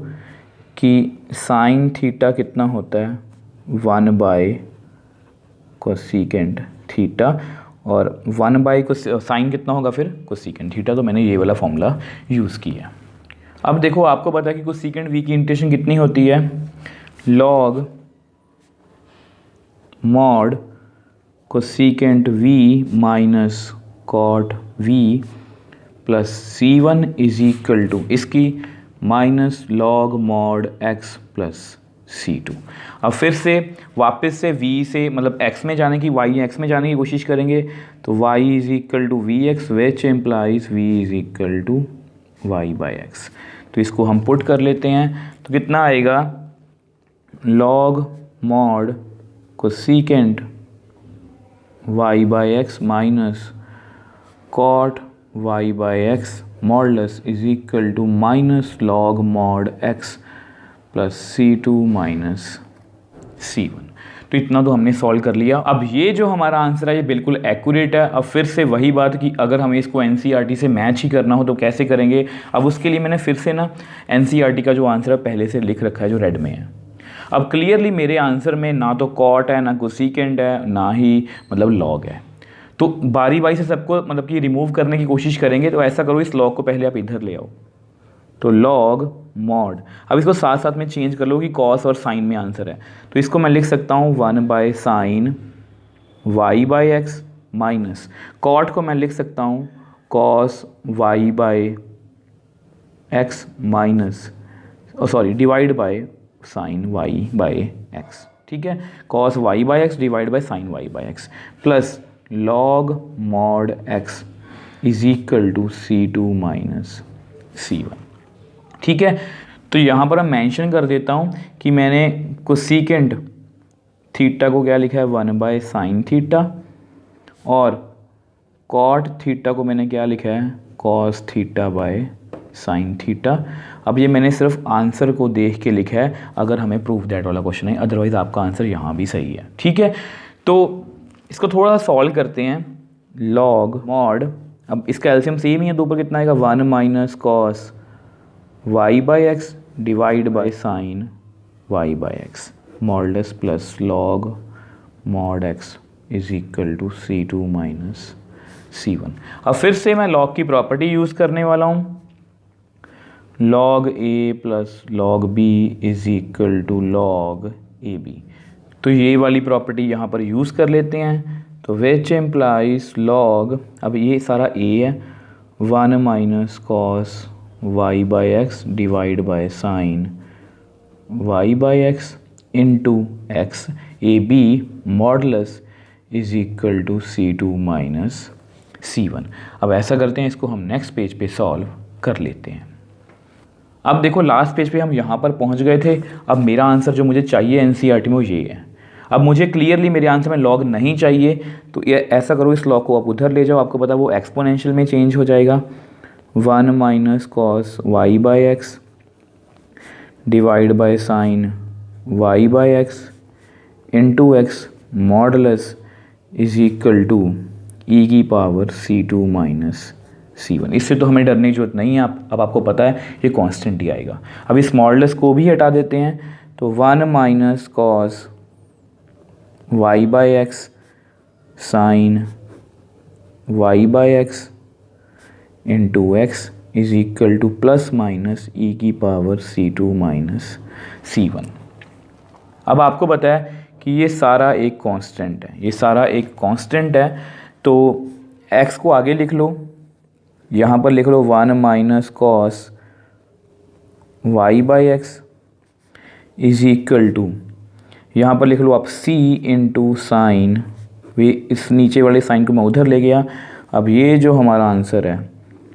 कि साइन थीटा कितना होता है 1 कोसेकेंट थीटा, और 1 को साइन कितना होगा फिर कोसेकेंट थीटा। तो मैंने ये वाला फॉर्मूला यूज़ किया। अब देखो आपको पता है कि कोसेकेंट v की इंटीग्रेशन कितनी होती है, log mod cosecant v minus cot v plus c1 is equal to इसकी minus log mod x plus c2। अब फिर से वापस से v से मतलब x में जाने की, x में जाने की कोशिश करेंगे, तो y is equal to v x which implies v is equal to y by x. तो इसको हम पुट कर लेते हैं, तो कितना आएगा, log mod cosecant y by x minus cot y by x modulus is equal to minus log mod x plus c2 minus c1। तो इतना तो हमने सॉल्व कर लिया। अब ये जो हमारा आंसर है ये बिल्कुल एक्यूरेट है। अब फिर से वही बात कि अगर हमें इसको एनसीईआरटी से मैच ही करना हो तो कैसे करेंगे। अब उसके लिए मैंने फिर से ना एनसीईआरटी का जो आंसर है पहले से लिख रखा है जो रेड में है। अब क्लियरली मेरे आंसर में ना तो कॉट है, ना कोसेकेंट है, ना ही मतलब लॉग है। तो बारी बारी से सबको मतलब कि रिमूव करने की कोशिश करेंगे। तो ऐसा करो, इस लॉग को पहले आप इधर ले आओ, तो लॉग मॉड, अब इसको साथ साथ में चेंज कर लो कि कॉस और साइन में आंसर है। तो इसको मैं लिख सकता हूँ 1 sine y by x minus cot को मैं लिख सकता हूँ cos y by x minus divide by sine y by x. ठीक है, cos y by x divide by sine y by x plus log mod x is equal to c2 minus c1। ठीक है, तो यहाँ पर मैं mention कर देता हूँ कि मैंने कोसेकेंट थीटा को क्या लिखा है 1 साइन थीटा, और कॉट थीटा को मैंने क्या लिखा है cos theta by sine theta. अब ये मैंने सिर्फ आंसर को देख के लिखा है, अगर हमें प्रूफ दैट वाला क्वेश्चन है, अदरवाइज़ आपका आंसर यहाँ भी सही है। ठीक है, तो इसको थोड़ा सा सॉल्व करते हैं। लॉग मॉड, अब इसका एलसीएम सेम ही है, दो पर कितना आएगा 1 minus cos y by x divide by sine y by x modulus plus log mod x is equal to c2 minus c1। अब फिर से मैं लॉग की प्रॉपर्टी यूज़ करने वाला हूँ, log a plus log b is equal to log ab। तो ये वाली प्रॉपर्टी यहाँ पर यूज़ कर लेते हैं, तो विच इम्प्लाइज लॉग, अब ये सारा a है, 1 minus cos y by x divide by sine y by x into x a b modulus is equal to c2 minus c1। अब ऐसा करते हैं, इसको हम नेक्स्ट पेज पे सॉल्व कर लेते हैं। अब देखो लास्ट पेज पे हम यहाँ पर पहुँच गए थे। अब मेरा आंसर जो मुझे चाहिए एनसीईआरटी में वो ये है। अब मुझे क्लियरली मेरे आंसर में लॉग नहीं चाहिए, तो ये ऐसा करो, इस लॉग को आप उधर ले जाओ, आपको पता है वो एक्सपोनेंशियल में चेंज हो जाएगा। 1 minus cos y by x divide by sine y by x into x modulus is equal to e की पावर c2 माइनस c1। इससे तो हमें डरने की जरूरत नहीं है, अब आपको पता है ये कांस्टेंट ही आएगा। अब इस मॉडुलस को भी हटा देते हैं, तो 1 minus cos y by x sine y by x into x is equal to plus minus e की पावर c2 माइनस c1। अब आपको पता है कि ये सारा एक कांस्टेंट है, ये सारा एक कांस्टेंट है, तो x को आगे लिख लो, यहाँ पर लिख लो 1 minus cos y by x is equal to, यहाँ पर लिख लो आप c इंटू साइन, वे इस नीचे वाले साइन को मैं उधर ले गया। अब ये जो हमारा आंसर है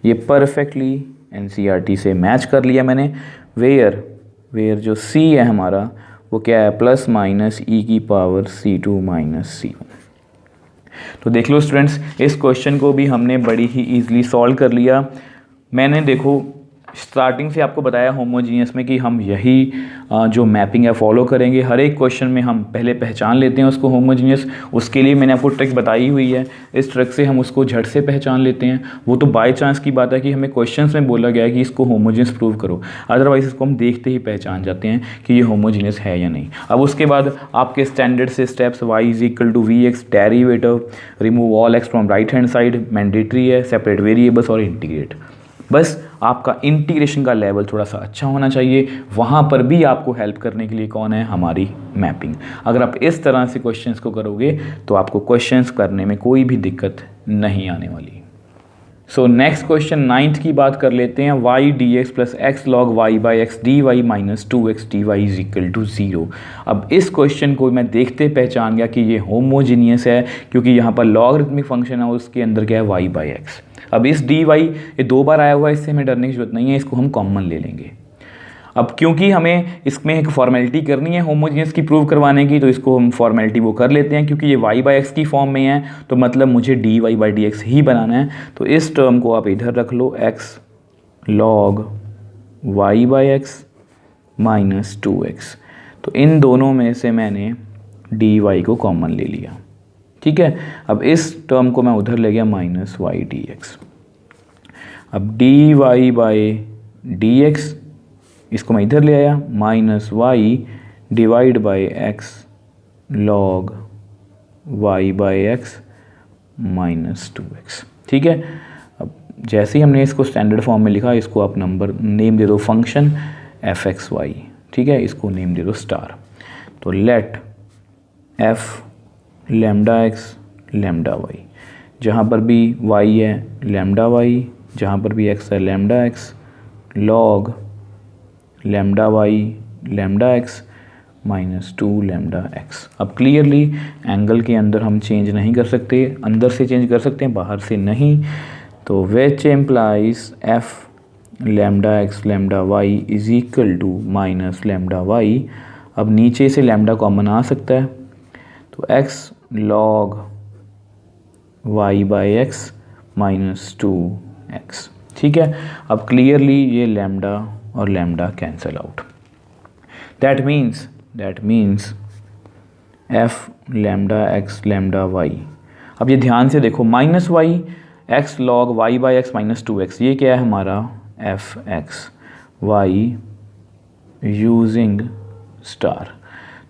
ये परफेक्टली एनसीईआरटी से मैच कर लिया मैंने। वेयर जो c है हमारा वो क्या है, प्लस माइनस e की पावर c2 माइनस c1। तो देख लो स्टूडेंट्स, इस क्वेश्चन को भी हमने बड़ी ही ईजिली सॉल्व कर लिया। मैंने देखो स्टार्टिंग से आपको बताया होमोजीनियस में कि हम यही जो मैपिंग है फॉलो करेंगे। हर एक क्वेश्चन में हम पहले पहचान लेते हैं उसको होमोजीनियस। उसके लिए मैंने आपको ट्रिक बताई हुई है, इस ट्रिक से हम उसको झट से पहचान लेते हैं। वो तो बाय चांस की बात है कि हमें क्वेश्चंस में बोला गया है कि इसको होमोजीनियस प्रूव करो, अदरवाइज इसको हम देखते ही पहचान जाते हैं कि ये होमोजीनियस है या नहीं। अब उसके बाद आपके स्टैंडर्ड से steps y = vx, derivative, remove all x from right hand side mandatory है, सेपरेट वेरिएबल्स और इंटीग्रेट। बस आपका इंटीग्रेशन का लेवल थोड़ा सा अच्छा होना चाहिए। वहाँ पर भी आपको हेल्प करने के लिए कौन है, हमारी मैपिंग। अगर आप इस तरह से क्वेश्चंस को करोगे तो आपको क्वेश्चंस करने में कोई भी दिक्कत नहीं आने वाली। सो नेक्स्ट क्वेश्चन 9th की बात कर लेते हैं। y dx plus x log y by x d y minus 2x dy is equal to 0। अब इस क्वेश्चन को मैं देखते पहचान गया कि ये होमोजीनियस है, क्योंकि यहाँ पर लॉगरिथमिक फंक्शन है, उसके अंदर क्या है, y बाई एक्स। अब इस dy ये 2 बार आया हुआ है, इससे हमें डरने की जरूरत नहीं है, इसको हम कॉमन ले लेंगे। अब क्योंकि हमें इसमें एक फॉर्मेलिटी करनी है होमोजीनियस की प्रूव करवाने की, तो इसको हम फॉर्मेलिटी वो कर लेते हैं। क्योंकि ये y बाई एक्स की फॉर्म में है तो मतलब मुझे dy बाई डी एक्स ही बनाना है। तो इस टर्म को आप इधर रख लो, x log y by x minus 2x। तो इन दोनों में से मैंने dy को कॉमन ले लिया, ठीक है। अब इस टर्म को मैं उधर ले गया माइनस y dx। अब dy बाई dx इसको मैं इधर ले आया, minus y divide by x log y by x minus 2x, ठीक है। अब जैसे ही हमने इसको स्टैंडर्ड फॉर्म में लिखा, इसको आप नंबर नेम दे दो फंक्शन f(x,y), ठीक है। इसको नेम दे दो स्टार। तो let f lambda x lambda y, जहाँ पर भी y है लैम्डा y, जहाँ पर भी x है lambda x, log lambda y lambda x minus 2 lambda x. अब क्लियरली एंगल के अंदर हम चेंज नहीं कर सकते, अंदर से चेंज कर सकते हैं, बाहर से नहीं। तो which implies f lambda x lambda y is equal to minus lambda y. अब नीचे से लैम्डा कॉमन आ सकता है, तो x log y by x minus 2x, ठीक है। अब क्लियरली ये लैम्डा और lambda cancel out. That means f lambda x lambda y. अब ये ध्यान से देखो, minus y x log y by x minus 2x, ये क्या है हमारा f x Y using star.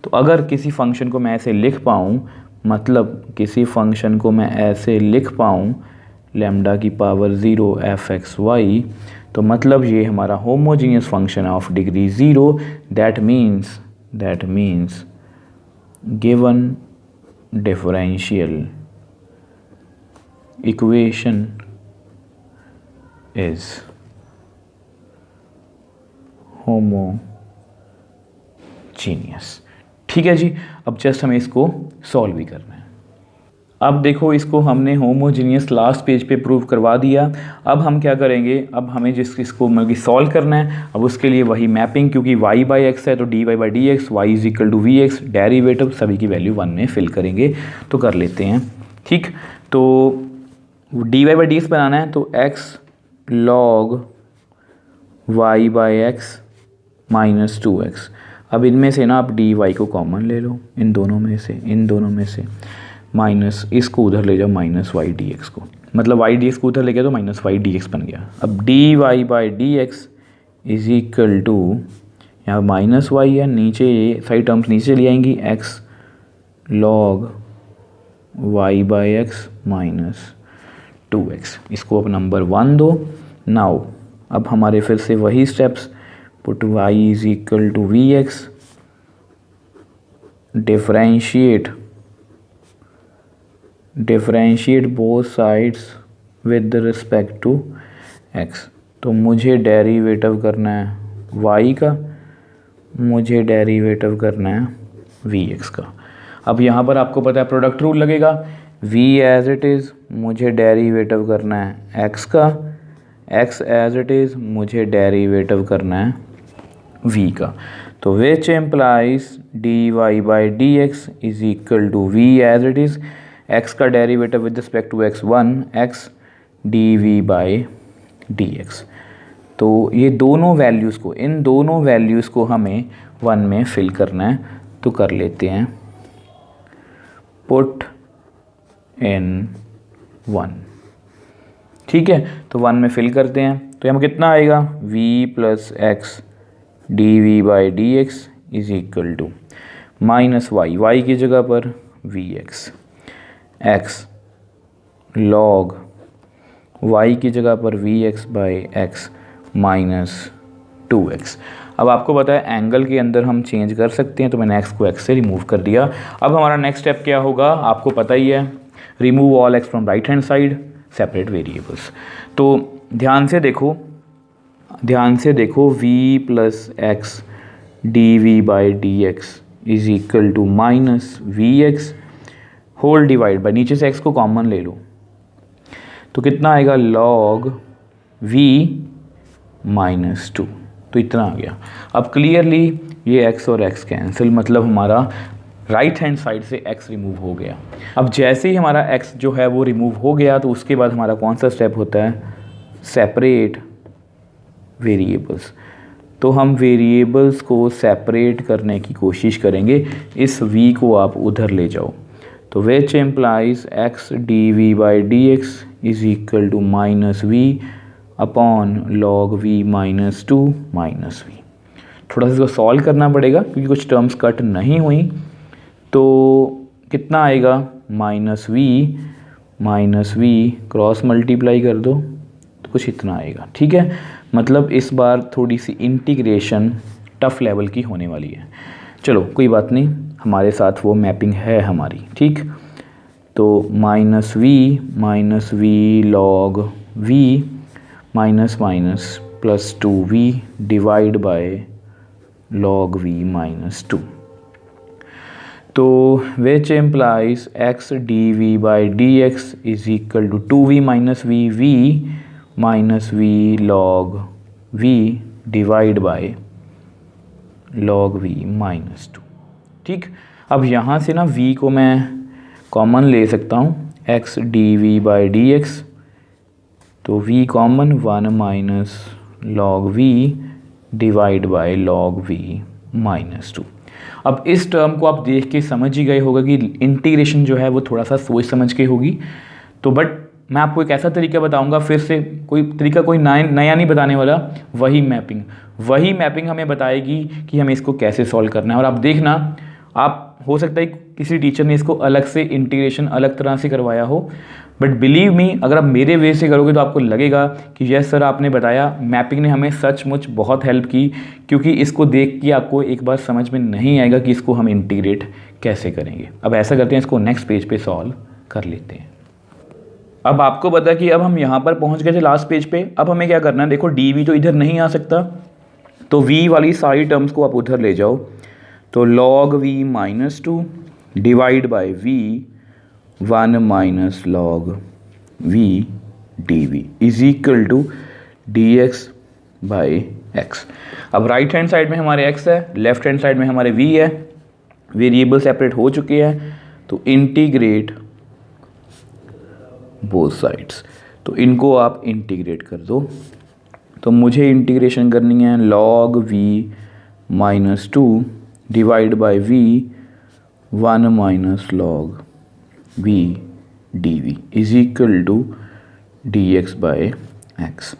तो अगर किसी फंक्शन को मैं ऐसे लिख पाऊँ, मतलब किसी फंक्शन को मैं ऐसे लिख पाऊँ लैम्डा की पावर 0 f(x,y), तो मतलब ये हमारा homogeneous function of degree 0। That means given differential equation is homogeneous, ठीक है जी। अब जस्ट हमें इसको सॉल्व भी करना है। अब देखो, इसको हमने होमोजीनियस लास्ट पेज पे प्रूव करवा दिया। अब हम क्या करेंगे, अब हमें इसको मतलब सॉल्व करना है। अब उसके लिए वही मैपिंग, क्योंकि y बाई एक्स है तो dy by d x, y is equal to v x, derivative सभी की वैल्यू 1 में फिल करेंगे। तो कर लेते हैं, ठीक। तो dy बाई डी एक्स बनाना है, तो x log y by x minus 2x। अब इनमें से ना आप dy को कॉमन ले लो, इन दोनों में से माइनस इसको उधर ले जाओ माइनस y dx को, मतलब y dx को उधर ले गया तो माइनस y dx बन गया। अब dy by d x is equal to, यहाँ माइनस y है, नीचे ये सारी टर्म्स नीचे ले आएंगी, x log y by x minus 2x। इसको अब नंबर 1 दो। नाउ अब हमारे फिर से वही steps, put y is equal to v x, differentiate both sides with respect to x। तो मुझे डेरिवेटिव करना है y का, मुझे डेरिवेटिव करना है vx का। अब यहाँ पर आपको पता है प्रोडक्ट रूल लगेगा, v एज इट इज़, मुझे डेरिवेटिव करना है x का, x एज इट इज़, मुझे डेरिवेटिव करना है v का। तो which implies dy by d x is equal to v as it is, x का derivative with respect to x1, x dv by dx। तो ये दोनों वैल्यूज़ को, इन दोनों वैल्यूज़ को हमें 1 में फिल करना है। तो कर लेते हैं पुट इन 1, ठीक है। तो 1 में फिल करते हैं तो यहाँ कितना आएगा, v plus x d v by d x is equal to minus y, y की जगह पर v x, x log y की जगह पर v x by x minus 2x। अब आपको पता है एंगल के अंदर हम चेंज कर सकते हैं, तो मैंने x को x से रिमूव कर दिया। अब हमारा नेक्स्ट स्टेप क्या होगा, आपको पता ही है, remove all x from right hand side, separate variables. तो ध्यान से देखो v plus x d v by d x is equal to minus v x whole divide by, नीचे से x को कॉमन ले लो तो कितना आएगा, log v माइनस 2। तो इतना आ गया। अब क्लियरली ये x और x कैंसिल, मतलब हमारा राइट हैंड साइड से x रिमूव हो गया। अब जैसे ही हमारा x जो है वो रिमूव हो गया तो उसके बाद हमारा कौन सा स्टेप होता है, सेपरेट वेरिएबल्स। तो हम वेरिएबल्स को सेपरेट करने की कोशिश करेंगे। इस v को आप उधर ले जाओ, तो which implies x d v by d x is equal to minus v upon log v minus 2 minus v. थोड़ा सा इसको सॉल्व करना पड़ेगा क्योंकि कुछ टर्म्स कट नहीं हुई। तो कितना आएगा, माइनस वी क्रॉस मल्टीप्लाई कर दो तो कुछ इतना आएगा, ठीक है। मतलब इस बार थोड़ी सी इंटीग्रेशन टफ लेवल की होने वाली है। चलो कोई बात नहीं, हमारे साथ वो मैपिंग है हमारी, ठीक। तो minus v log v minus minus plus 2v divide by log v minus 2। तो which implies x d v by d x is equal to 2v minus v minus v log v divide by log v minus 2, ठीक। अब यहाँ से ना v को मैं common ले सकता हूँ, x d v by d x, तो v common 1 minus log v divide by log v minus 2। अब इस टर्म को आप देख के समझ ही गए होगा कि इंटीग्रेशन जो है वो थोड़ा सा सोच समझ के होगी। तो बट मैं आपको एक ऐसा तरीका बताऊंगा, फिर से कोई तरीका कोई नया नहीं बताने वाला, वही मैपिंग हमें बताएगी कि हमें इसको कैसे सॉल्व करना है। और आप देखना, आप हो सकता है किसी टीचर ने इसको अलग से इंटीग्रेशन अलग तरह से करवाया हो, बट बिलीव मी अगर आप मेरे वे से करोगे तो आपको लगेगा कि यस सर आपने बताया, मैपिंग ने हमें सचमुच बहुत हेल्प की, क्योंकि इसको देख के आपको एक बार समझ में नहीं आएगा कि इसको हम इंटीग्रेट कैसे करेंगे। अब ऐसा करते हैं, इसको नेक्स्ट पेज पे सॉल्व कर लेते हैं। अब आपको पता है कि अब हम यहाँ पर पहुँच गए थे लास्ट पेज पे। अब हमें क्या करना है, देखो डी वी तो इधर नहीं आ सकता, तो v वाली सारी टर्म्स को आप उधर ले जाओ। तो log v minus 2 divide by v 1 minus log v dv is equal to dx by x। अब राइट हैंड साइड में हमारे x है, लेफ्ट हैंड साइड में हमारे v है, वेरिएबल सेपरेट हो चुके हैं। तो इंटीग्रेट बोथ साइड्स, तो इनको आप इंटीग्रेट कर दो। तो मुझे इंटीग्रेशन करनी है log v minus 2 divide by v 1 minus log v dv is equal to dx by x,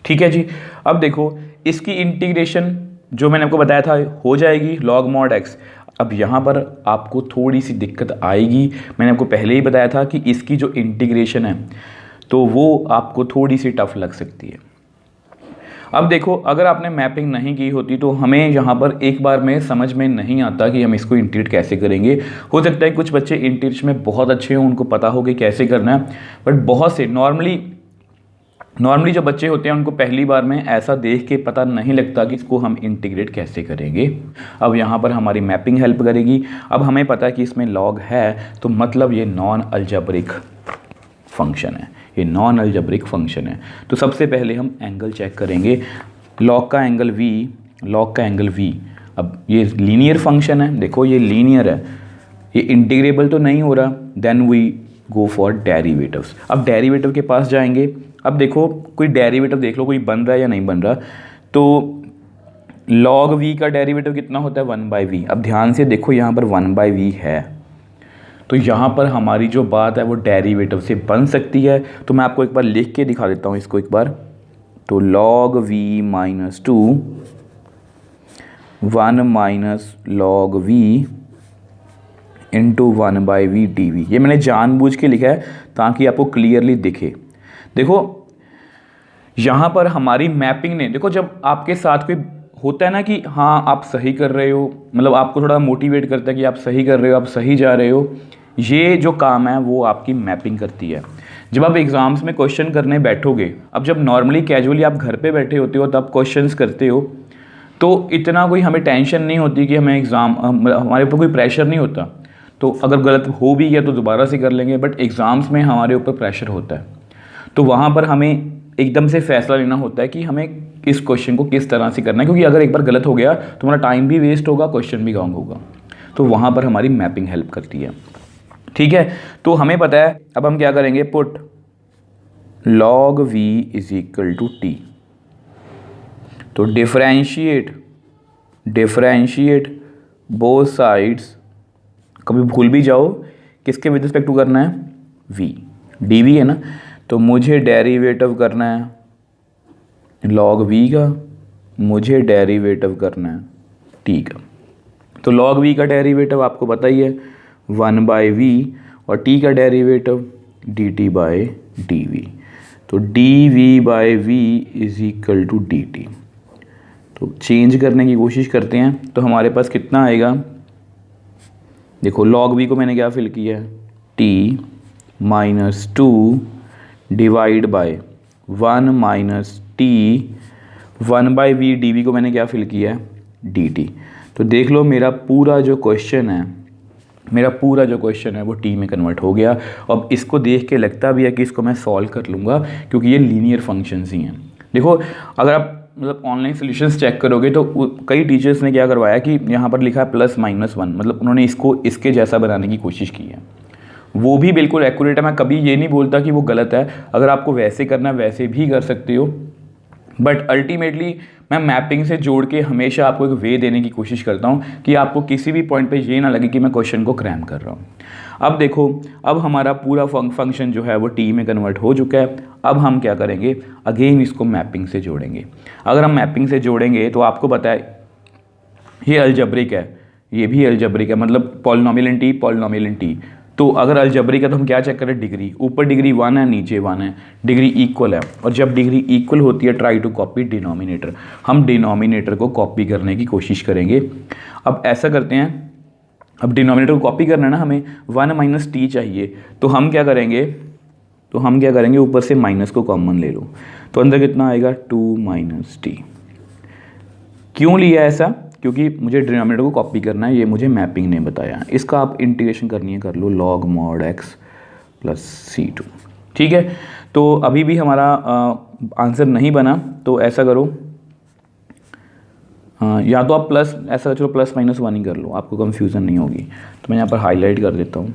ठीक है जी। अब देखो इसकी इंटीग्रेशन जो मैंने आपको बताया था हो जाएगी log mod x। अब यहाँ पर आपको थोड़ी सी दिक्कत आएगी, मैंने आपको पहले ही बताया था कि इसकी जो इंटीग्रेशन है तो वो आपको थोड़ी सी टफ लग सकती है। अब देखो अगर आपने मैपिंग नहीं की होती तो हमें यहाँ पर एक बार में समझ में नहीं आता कि हम इसको इंटीग्रेट कैसे करेंगे। हो सकता है कुछ बच्चे इंटीग्रेशन में बहुत अच्छे हों, उनको पता हो कि कैसे करना है, बट बहुत से नॉर्मली जो बच्चे होते हैं उनको पहली बार में ऐसा देख के पता नहीं लगता कि इसको हम इंटीग्रेट कैसे करेंगे। अब यहाँ पर हमारी मैपिंग हेल्प करेगी। अब हमें पता है कि इसमें लॉग है, तो मतलब ये नॉन अलजेब्रिक फंक्शन है, ये नॉन अलजेब्रिक फंक्शन है। तो सबसे पहले हम एंगल चेक करेंगे, लॉग का एंगल v। अब ये लीनियर फंक्शन है, देखो ये लीनियर है, ये इंटीग्रेबल तो नहीं हो रहा, then we go for derivatives. अब डेरिवेटिव के पास जाएंगे। अब देखो कोई डेरिवेटिव देख लो, कोई बन रहा है या नहीं बन रहा। तो लॉग वी का डेरिवेटिव कितना होता है 1/v। अब ध्यान से देखो यहाँ पर 1/v है, तो यहाँ पर हमारी जो बात है वो डेरिवेटिव से बन सकती है। तो मैं आपको एक बार लिख के दिखा देता हूँ इसको एक बार। तो log v minus 2 1 minus log v into 1/v dv। ये मैंने जानबूझ के लिखा है ताकि आपको क्लियरली दिखे। देखो यहाँ पर हमारी मैपिंग ने, देखो जब आपके साथ कोई होता है ना कि हाँ आप सही कर रहे हो, मतलब आपको थोड़ा मोटिवेट करता है कि आप सही कर रहे हो, आप सही जा रहे हो, ये जो काम है वो आपकी मैपिंग करती है। जब आप एग्ज़ाम्स में क्वेश्चन करने बैठोगे, अब जब नॉर्मली कैजुअली आप घर पे बैठे होते हो तब क्वेश्चंस करते हो, तो इतना कोई हमें टेंशन नहीं होती कि हमें हमारे ऊपर कोई प्रेशर नहीं होता। तो अगर गलत हो भी गया तो दोबारा से कर लेंगे, बट एग्ज़ाम्स में हमारे ऊपर प्रेशर होता है। तो वहाँ पर हमें एकदम से फैसला लेना होता है कि हमें इस क्वेश्चन को किस तरह से करना है, क्योंकि अगर एक बार गलत हो गया तो हमारा टाइम भी वेस्ट होगा, क्वेश्चन भी रॉन्ग होगा। तो वहाँ पर हमारी मैपिंग हेल्प करती है। ठीक है, तो हमें पता है अब हम क्या करेंगे, put log v is equal to t. तो डिफरेंशिएट बोथ साइड्स, कभी भूल भी जाओ किसके विद रिस्पेक्ट टू करना है, v dv है ना। तो मुझे डेरिवेटिव करना है log v का, मुझे डेरिवेटिव करना है t का। तो log v का डेरिवेटिव आपको पता ही है 1/v, और t का डेरिवेटिव dt/dv। तो dv/v is equal to dt। तो चेंज करने की कोशिश करते हैं, तो हमारे पास कितना आएगा, देखो log v को मैंने क्या फिल किया है, t minus 2 divide by 1 minus t 1/v dv को मैंने क्या फिल किया है, dt। तो देख लो मेरा पूरा जो क्वेश्चन है वो टी में कन्वर्ट हो गया। अब इसको देख के लगता भी है कि इसको मैं सॉल्व कर लूँगा, क्योंकि ये लीनियर फंक्शंस ही हैं। देखो अगर आप मतलब ऑनलाइन सॉल्यूशंस चेक करोगे तो कई टीचर्स ने क्या करवाया कि यहाँ पर लिखा है +-1, मतलब उन्होंने इसको इसके जैसा बनाने की कोशिश की है। वो भी बिल्कुल एक्यूरेट है, मैं कभी ये नहीं बोलता कि वो गलत है। अगर आपको वैसे करना है वैसे भी कर सकते हो, बट अल्टीमेटली मैं मैपिंग से जोड़ के हमेशा आपको एक वे देने की कोशिश करता हूँ कि आपको किसी भी पॉइंट पे ये ना लगे कि मैं क्वेश्चन को क्रैम कर रहा हूँ। अब देखो, अब हमारा पूरा फंक्शन जो है वो टी में कन्वर्ट हो चुका है। अब हम क्या करेंगे, अगेन इसको मैपिंग से जोड़ेंगे। अगर हम मैपिंग से जोड़ेंगे तो आपको पता है ये अलजेब्रिक है, ये भी अलजेब्रिक है, मतलब पॉलिनोमियल इन टी। तो अगर अलजेब्रिक है तो हम क्या चेक करें, डिग्री, ऊपर डिग्री 1 है, नीचे 1 है, डिग्री इक्वल है। और जब डिग्री इक्वल होती है ट्राई टू कॉपी डिनोमिनेटर, हम डिनोमिनेटर को कॉपी करने की कोशिश करेंगे। अब ऐसा करते हैं, अब डिनोमिनेटर को कॉपी करना है ना, हमें 1 माइनस टी चाहिए। तो हम क्या करेंगे, ऊपर से माइनस को कॉमन ले लो, तो अंदर कितना आएगा 2 माइनस टी। क्यों लिया ऐसा, क्योंकि मुझे डिनोमिनेटर को कॉपी करना है, ये मुझे मैपिंग ने बताया। इसका आप इंटीग्रेशन करनी है, कर लो log mod x plus C2। ठीक है, तो अभी भी हमारा आंसर नहीं बना, तो ऐसा करो, या तो आप प्लस, ऐसा चलो +-1 ही कर लो, आपको कंफ्यूजन नहीं होगी। तो मैं यहाँ पर हाईलाइट कर देता हूँ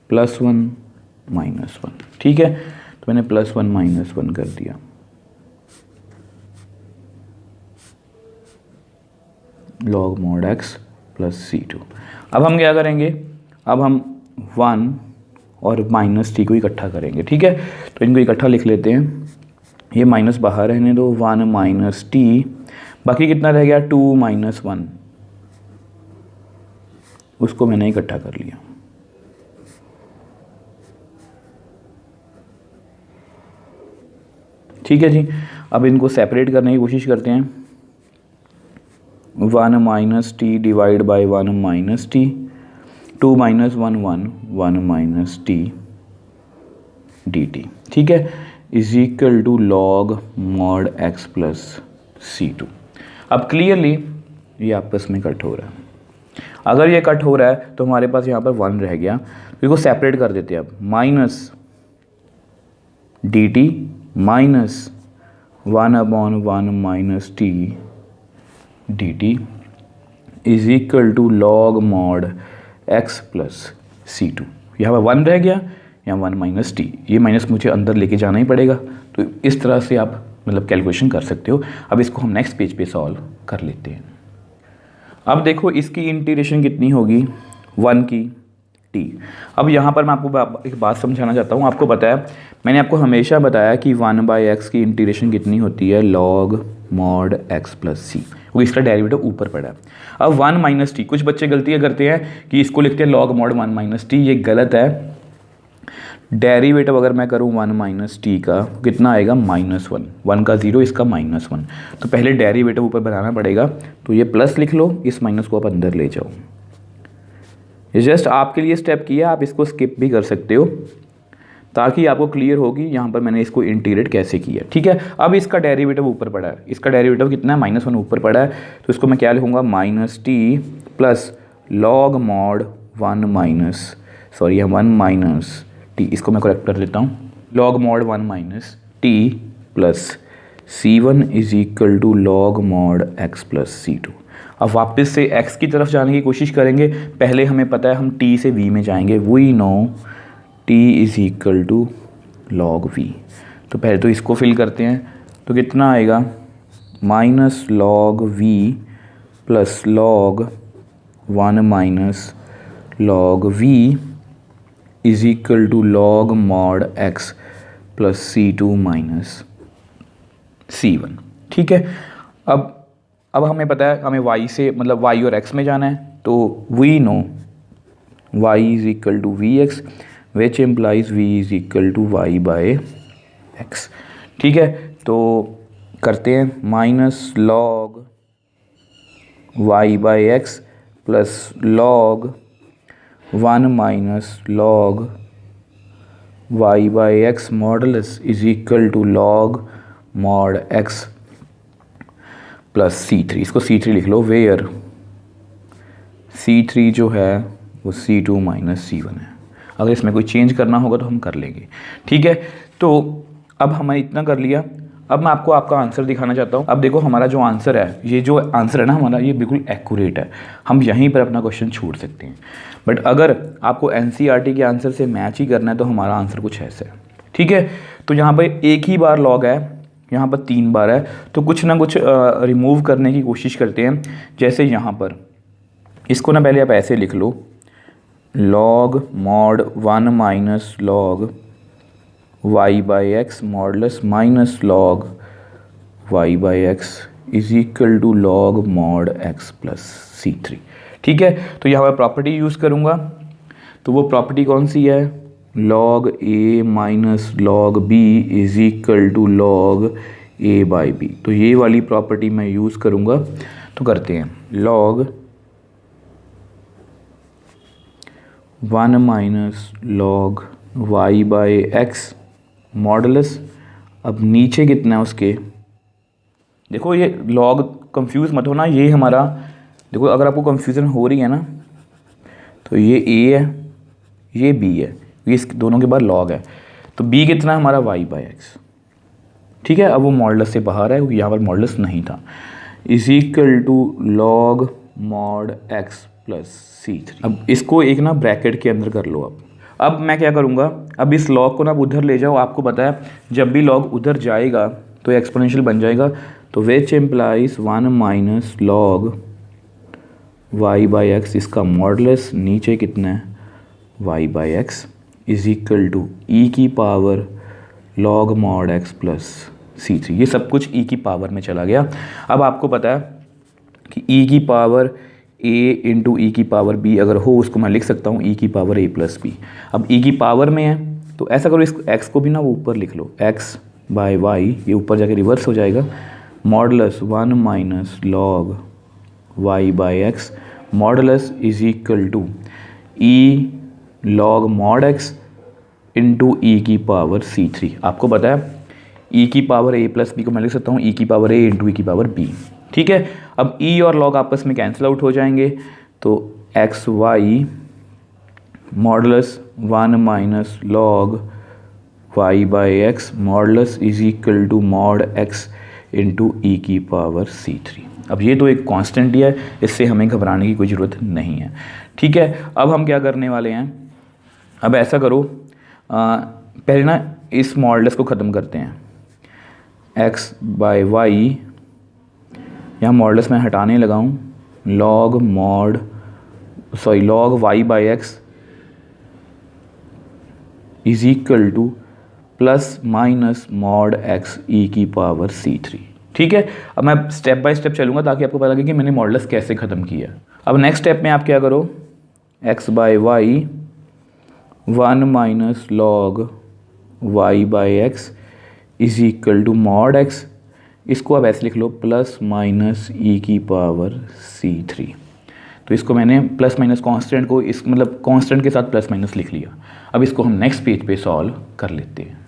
+1 -1। ठीक है, तो मैंने +1 -1 कर दिया। log mod x plus C2। अब हम क्या करेंगे, अब हम 1 और -t को इकट्ठा करेंगे। ठीक है, तो इनको इकट्ठा लिख लेते हैं, ये माइनस बाहर रहने दो, 1 -t, बाकी कितना रह गया 2 -1, उसको मैंने इकट्ठा कर लिया। ठीक है जी, अब इनको सेपरेट करने की कोशिश करते हैं। 1 - t divide by 1 - t, 2 - 1 1 - t dt। ठीक है, is equal to log mod x plus C2। अब क्लियरली ये आपस में कट हो रहा है। अगर ये कट हो रहा है तो हमारे पास यहाँ पर 1 रह गया, तो इसको सेपरेट कर देते हैं। अब minus dt minus 1/1 - t dt is equal to log mod x plus C2। यहाँ पर 1 रह गया, या 1 माइनस टी, ये माइनस मुझे अंदर लेके जाना ही पड़ेगा। तो इस तरह से आप मतलब कैलकुलेशन कर सकते हो। अब इसको हम नेक्स्ट पेज पे सॉल्व कर लेते हैं। अब देखो इसकी इंटीग्रेशन कितनी होगी, 1 की टी। अब यहाँ पर मैं आपको एक बात समझाना चाहता हूँ। आपको पता है मैंने आपको हमेशा बताया कि 1/x की इंटीग्रेशन कितनी होती है, log mod x प्लस सी, वो इसका डेरिवेटिव ऊपर पड़ा है। अब 1 माइनस टी, कुछ बच्चे गलतियाँ करते हैं कि इसको लिखते हैं log mod 1 माइनस टी, ये गलत है। डेरिवेटिव अगर मैं करूँ 1 माइनस टी का कितना आएगा, -1, 1 का 0, इसका -1। तो पहले डेरिवेटिव ऊपर बनाना पड़ेगा, तो ये प्लस लिख लो, इस माइनस को आप अंदर ले जाओ। ये जस्ट आपके लिए स्टेप किया, आप इसको स्किप भी कर सकते हो ताकि आपको क्लियर होगी यहाँ पर मैंने इसको इंटीग्रेट कैसे किया। ठीक है, अब इसका डेरिवेटिव ऊपर पड़ा है, इसका डेरिवेटिव कितना है, -1 ऊपर पड़ा है। तो इसको मैं क्या लिखूँगा, -t plus log mod 1 minus t, इसको मैं करेक्ट कर लेता हूँ, log mod 1 minus t plus c1 is equal to log mod x plus c2। अब वापस से x की तरफ जाने की कोशिश करेंगे। पहले हमें पता है हम t से v में जाएंगे, we know t is equal to log v। तो पहले तो इसको फिल करते हैं, तो कितना आएगा, minus log v plus log 1 minus log v is equal to log mod x plus c2 minus c1। ठीक है, अब हमें पता है हमें y से मतलब y और x में जाना है, तो we know y is equal to v x which implies v is equal to y by x। ठीक है, तो करते हैं, minus log y by x plus log 1 minus log y by x modulus is equal to log mod x plus c3। इसको c3 लिख लो, where c3 जो है वो c2 माइनस c1 है। अगर इसमें कोई चेंज करना होगा तो हम कर लेंगे। ठीक है, तो अब हमने इतना कर लिया। अब मैं आपको आपका आंसर दिखाना चाहता हूँ। अब देखो हमारा जो आंसर है, ये जो आंसर है ना हमारा, ये बिल्कुल एक्यूरेट है। हम यहीं पर अपना क्वेश्चन छोड़ सकते हैं। बट अगर आपको एनसीईआरटी के आंसर से मैच ही करना है तो हमारा आंसर कुछ ऐसा है। ठीक है, तो यहाँ पर एक ही बार लॉग है, यहाँ पर 3 बार है, तो कुछ ना कुछ रिमूव करने की कोशिश करते हैं। जैसे यहाँ पर इसको ना पहले आप ऐसे लिख लो, log mod 1 minus log y by x modulus minus log y by x is equal to log mod x plus c3। ठीक है, तो यहाँ पर प्रॉपर्टी यूज़ करूँगा, तो वो प्रॉपर्टी कौन सी है, log a minus log b is equal to log a by b। तो ये वाली प्रॉपर्टी मैं यूज़ करूँगा। तो करते हैं, log 1 minus log y by x modulus, अब नीचे कितना है उसके, देखो ये log कंफ्यूज मत होना, ये हमारा देखो अगर आपको कंफ्यूजन हो रही है ना, तो ये a है, ये b है, ये इस दोनों के बाद log है, तो b कितना है हमारा y बाई एक्स। ठीक है, अब वो मॉडुलस से बाहर है क्योंकि यहाँ पर मॉडुलस नहीं था, is equal to log mod x plus c3। अब इसको एक ना ब्रैकेट के अंदर कर लो। अब मैं क्या करूँगा, अब इस log को ना उधर ले जाओ। आपको पता है जब भी log उधर जाएगा तो एक्सपोनेंशियल बन जाएगा, तो which implies 1 minus log y by x, इसका मॉडुलस नीचे कितना है y by x is equal to e की power log mod x plus c3। ये सब कुछ e की पावर में चला गया। अब आपको पता है कि e की पावर a इंटू ई की पावर b अगर हो, उसको मैं लिख सकता हूँ e की पावर a प्लस b। अब e की पावर में है तो ऐसा करो, इस x को भी ना वो ऊपर लिख लो, x बाई y, ये ऊपर जाके रिवर्स हो जाएगा, modulus 1 minus log y by x modulus is equal to e log mod x into e की पावर c3। आपको पता है e की पावर a प्लस b को मैं लिख सकता हूँ e की पावर a इंटू ई की पावर b। ठीक है, अब e और log आपस में कैंसिल आउट हो जाएंगे, तो x y modulus 1 minus log y by x modulus is equal to mod x into e की पावर c3। अब ये तो एक कांस्टेंट ही है, इससे हमें घबराने की कोई ज़रूरत नहीं है। ठीक है, अब हम क्या करने वाले हैं, अब ऐसा करो, पहले ना इस मॉडल्स को ख़त्म करते हैं। एक्स बाई वाई, यहाँ मॉडल्स मैं हटाने लगा हूँ, log y by x is equal to plus minus mod x e की पावर C3। ठीक है, अब मैं स्टेप बाय स्टेप चलूँगा ताकि आपको पता लगे कि मैंने मॉडल्स कैसे ख़त्म किया। अब नेक्स्ट स्टेप में आप क्या करो, x by y 1 minus log y by x is equal to mod x, इसको आप ऐसे लिख लो प्लस माइनस ई की पावर C3। तो इसको मैंने प्लस माइनस कांस्टेंट को इस मतलब कांस्टेंट के साथ प्लस माइनस लिख लिया। अब इसको हम नेक्स्ट पेज पे सॉल्व कर लेते हैं।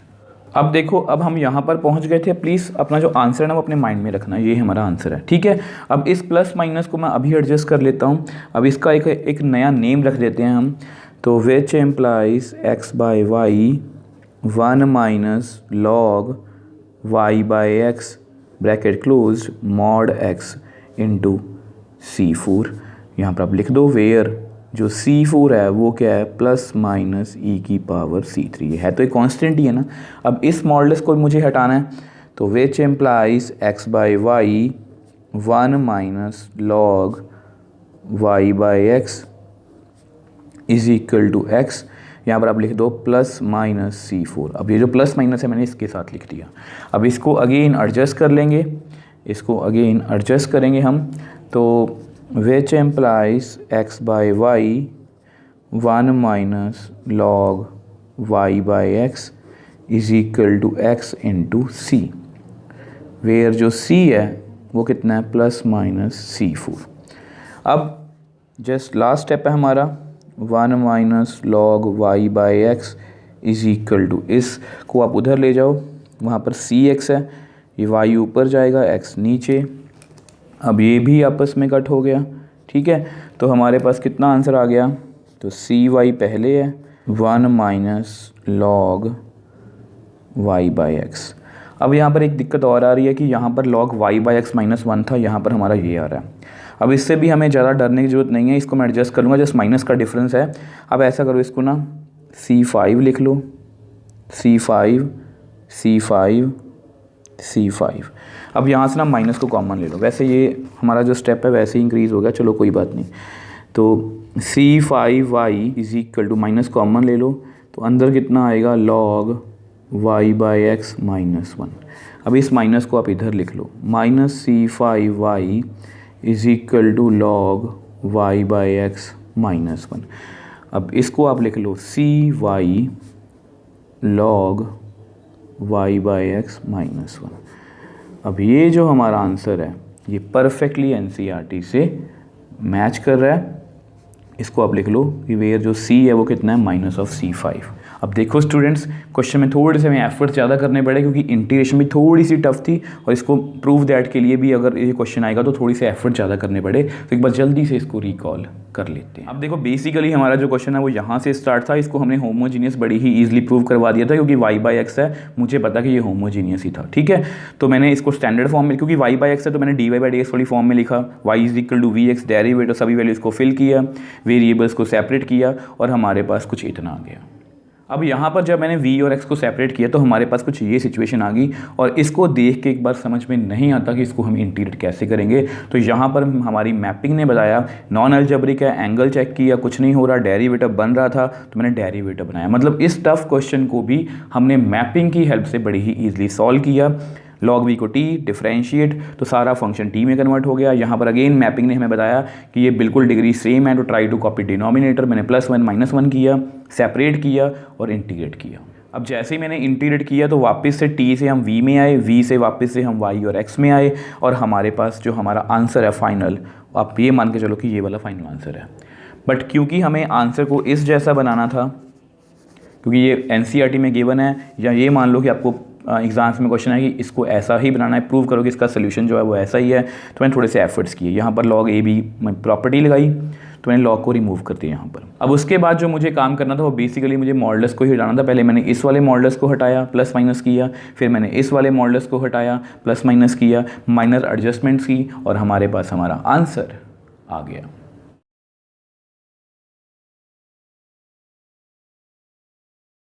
अब देखो, अब हम यहाँ पर पहुँच गए थे। प्लीज़ अपना जो आंसर है ना वो अपने माइंड में रखना, ये हमारा आंसर है। ठीक है, अब इस प्लस माइनस को मैं अभी एडजस्ट कर लेता हूँ। अब इसका एक नया नेम रख देते हैं हम, तो which implies x by y 1 minus log y by x bracket close mod x into C4। यहाँ पर आप लिख दो वेयर जो C4 है वो क्या है, प्लस माइनस ई की पावर C3 है तो एक कांस्टेंट ही है ना। अब इस मॉडल्स को मुझे हटाना है, तो which implies x by y 1 minus log y by x is equal to x, यहाँ पर आप लिख दो प्लस माइनस C4। अब ये जो प्लस माइनस है मैंने इसके साथ लिख दिया। अब इसको अगेन एडजस्ट कर लेंगे, इसको अगेन एडजस्ट करेंगे हम, तो which implies x by y 1 minus log y by x is equal to x into C, where जो C है वो कितना है, प्लस माइनस C4। अब जस्ट लास्ट स्टेप है हमारा, 1 minus log y by x is equal to, इसको आप उधर ले जाओ, वहाँ पर CX है, ये y ऊपर जाएगा x नीचे। अब ये भी आपस में कट हो गया। ठीक है, तो हमारे पास कितना आंसर आ गया, तो CY पहले है 1 minus log y by x. अब यहाँ पर एक दिक्कत और आ रही है कि यहाँ पर log y by x minus 1 था, यहाँ पर हमारा ये आ रहा है। अब इससे भी हमें ज़्यादा डरने की ज़रूरत नहीं है, इसको मैं एडजस्ट कर लूँगा, जस्ट माइनस का डिफरेंस है। अब ऐसा करो, इसको ना C5 लिख लो, C5 C5 C5। अब यहाँ से ना माइनस को कॉमन ले लो, वैसे ये हमारा जो स्टेप है वैसे ही इंक्रीज़ हो गया, चलो कोई बात नहीं। तो C5y is equal to minus common ले लो, तो अंदर कितना आएगा, log y by x minus 1। अब इस माइनस को आप इधर लिख लो, minus C5y is equal to log y by x minus 1। अब इसको आप लिख लो CY log y by x minus 1। अब ये जो हमारा आंसर है ये परफेक्टली NCERT से मैच कर रहा है। इसको आप लिख लो कि वेयर जो C है वो कितना है, माइनस ऑफ C5। अब देखो स्टूडेंट्स, क्वेश्चन में थोड़े से हमें एफर्ट ज़्यादा करने पड़े क्योंकि इंटीग्रेशन भी थोड़ी सी टफ थी, और इसको प्रूव दैट के लिए भी अगर ये क्वेश्चन आएगा तो थोड़ी सी एफर्ट ज़्यादा करने पड़े। तो एक बार जल्दी से इसको रिकॉल कर लेते हैं। अब देखो बेसिकली हमारा जो क्वेश्चन है वो यहाँ से स्टार्ट था, इसको हमने होमोजीनियस बड़ी ही ईजिली प्रूव करवा दिया था क्योंकि वाई बाई एक्स है, मुझे पता कि ये होमोजीनियस ही था। ठीक है, तो मैंने इसको स्टैंडर्ड फॉर्म में, क्योंकि वाई बाई एक्स है तो मैंने d y by d x वाली फॉर्म में लिखा, y is equal to v x derivative सभी वैल्यूज़ को फिल किया, वेरिएबल्स को सेपरेट किया और हमारे पास कुछ इतना आ गया। अब यहाँ पर जब मैंने v और x को सेपरेट किया तो हमारे पास कुछ ये सिचुएशन आ गई, और इसको देख के एक बार समझ में नहीं आता कि इसको हम इंटीग्रेट कैसे करेंगे। तो यहाँ पर हमारी मैपिंग ने बताया, नॉन अलजेब्रिक है, एंगल चेक किया, कुछ नहीं हो रहा, डेरिवेटिव बन रहा था तो मैंने डेरिवेटिव बनाया। मतलब इस टफ क्वेश्चन को भी हमने मैपिंग की हेल्प से बड़ी ही ईजिली सॉल्व किया। लॉग वी को t डिफरेंशिएट तो सारा फंक्शन t में कन्वर्ट हो गया। यहाँ पर अगेन मैपिंग ने हमें बताया कि ये बिल्कुल डिग्री सेम है, तो ट्राई टू कॉपी डिनोमिनेटर, मैंने +1 -1 किया, सेपरेट किया और इंटीग्रेट किया। अब जैसे ही मैंने इंटीग्रेट किया तो वापस से t से हम v में आए, v से वापस से हम y और x में आए, और हमारे पास जो हमारा आंसर है फाइनल, आप ये मान के चलो कि ये वाला फाइनल आंसर है। बट क्योंकि हमें आंसर को इस जैसा बनाना था, क्योंकि ये NCERT में गिवन है, या ये मान लो कि आपको एग्जाम्स में क्वेश्चन है कि इसको ऐसा ही बनाना है, प्रूव करो कि इसका सोल्यूशन जो है वो ऐसा ही है, तो मैंने थोड़े से एफर्ट्स किए। यहाँ पर log a b प्रॉपर्टी लगाई तो मैंने लॉग को रिमूव कर दिया यहाँ पर। अब उसके बाद जो मुझे काम करना था वो बेसिकली मुझे मॉडल्स को ही हटाना था। पहले मैंने इस वाले मॉडल्स को हटाया, प्लस माइनस किया, फिर मैंने इस वाले मॉडल्स को हटाया, प्लस माइनस किया, माइनर एडजस्टमेंट्स की, और हमारे पास हमारा आंसर आ गया।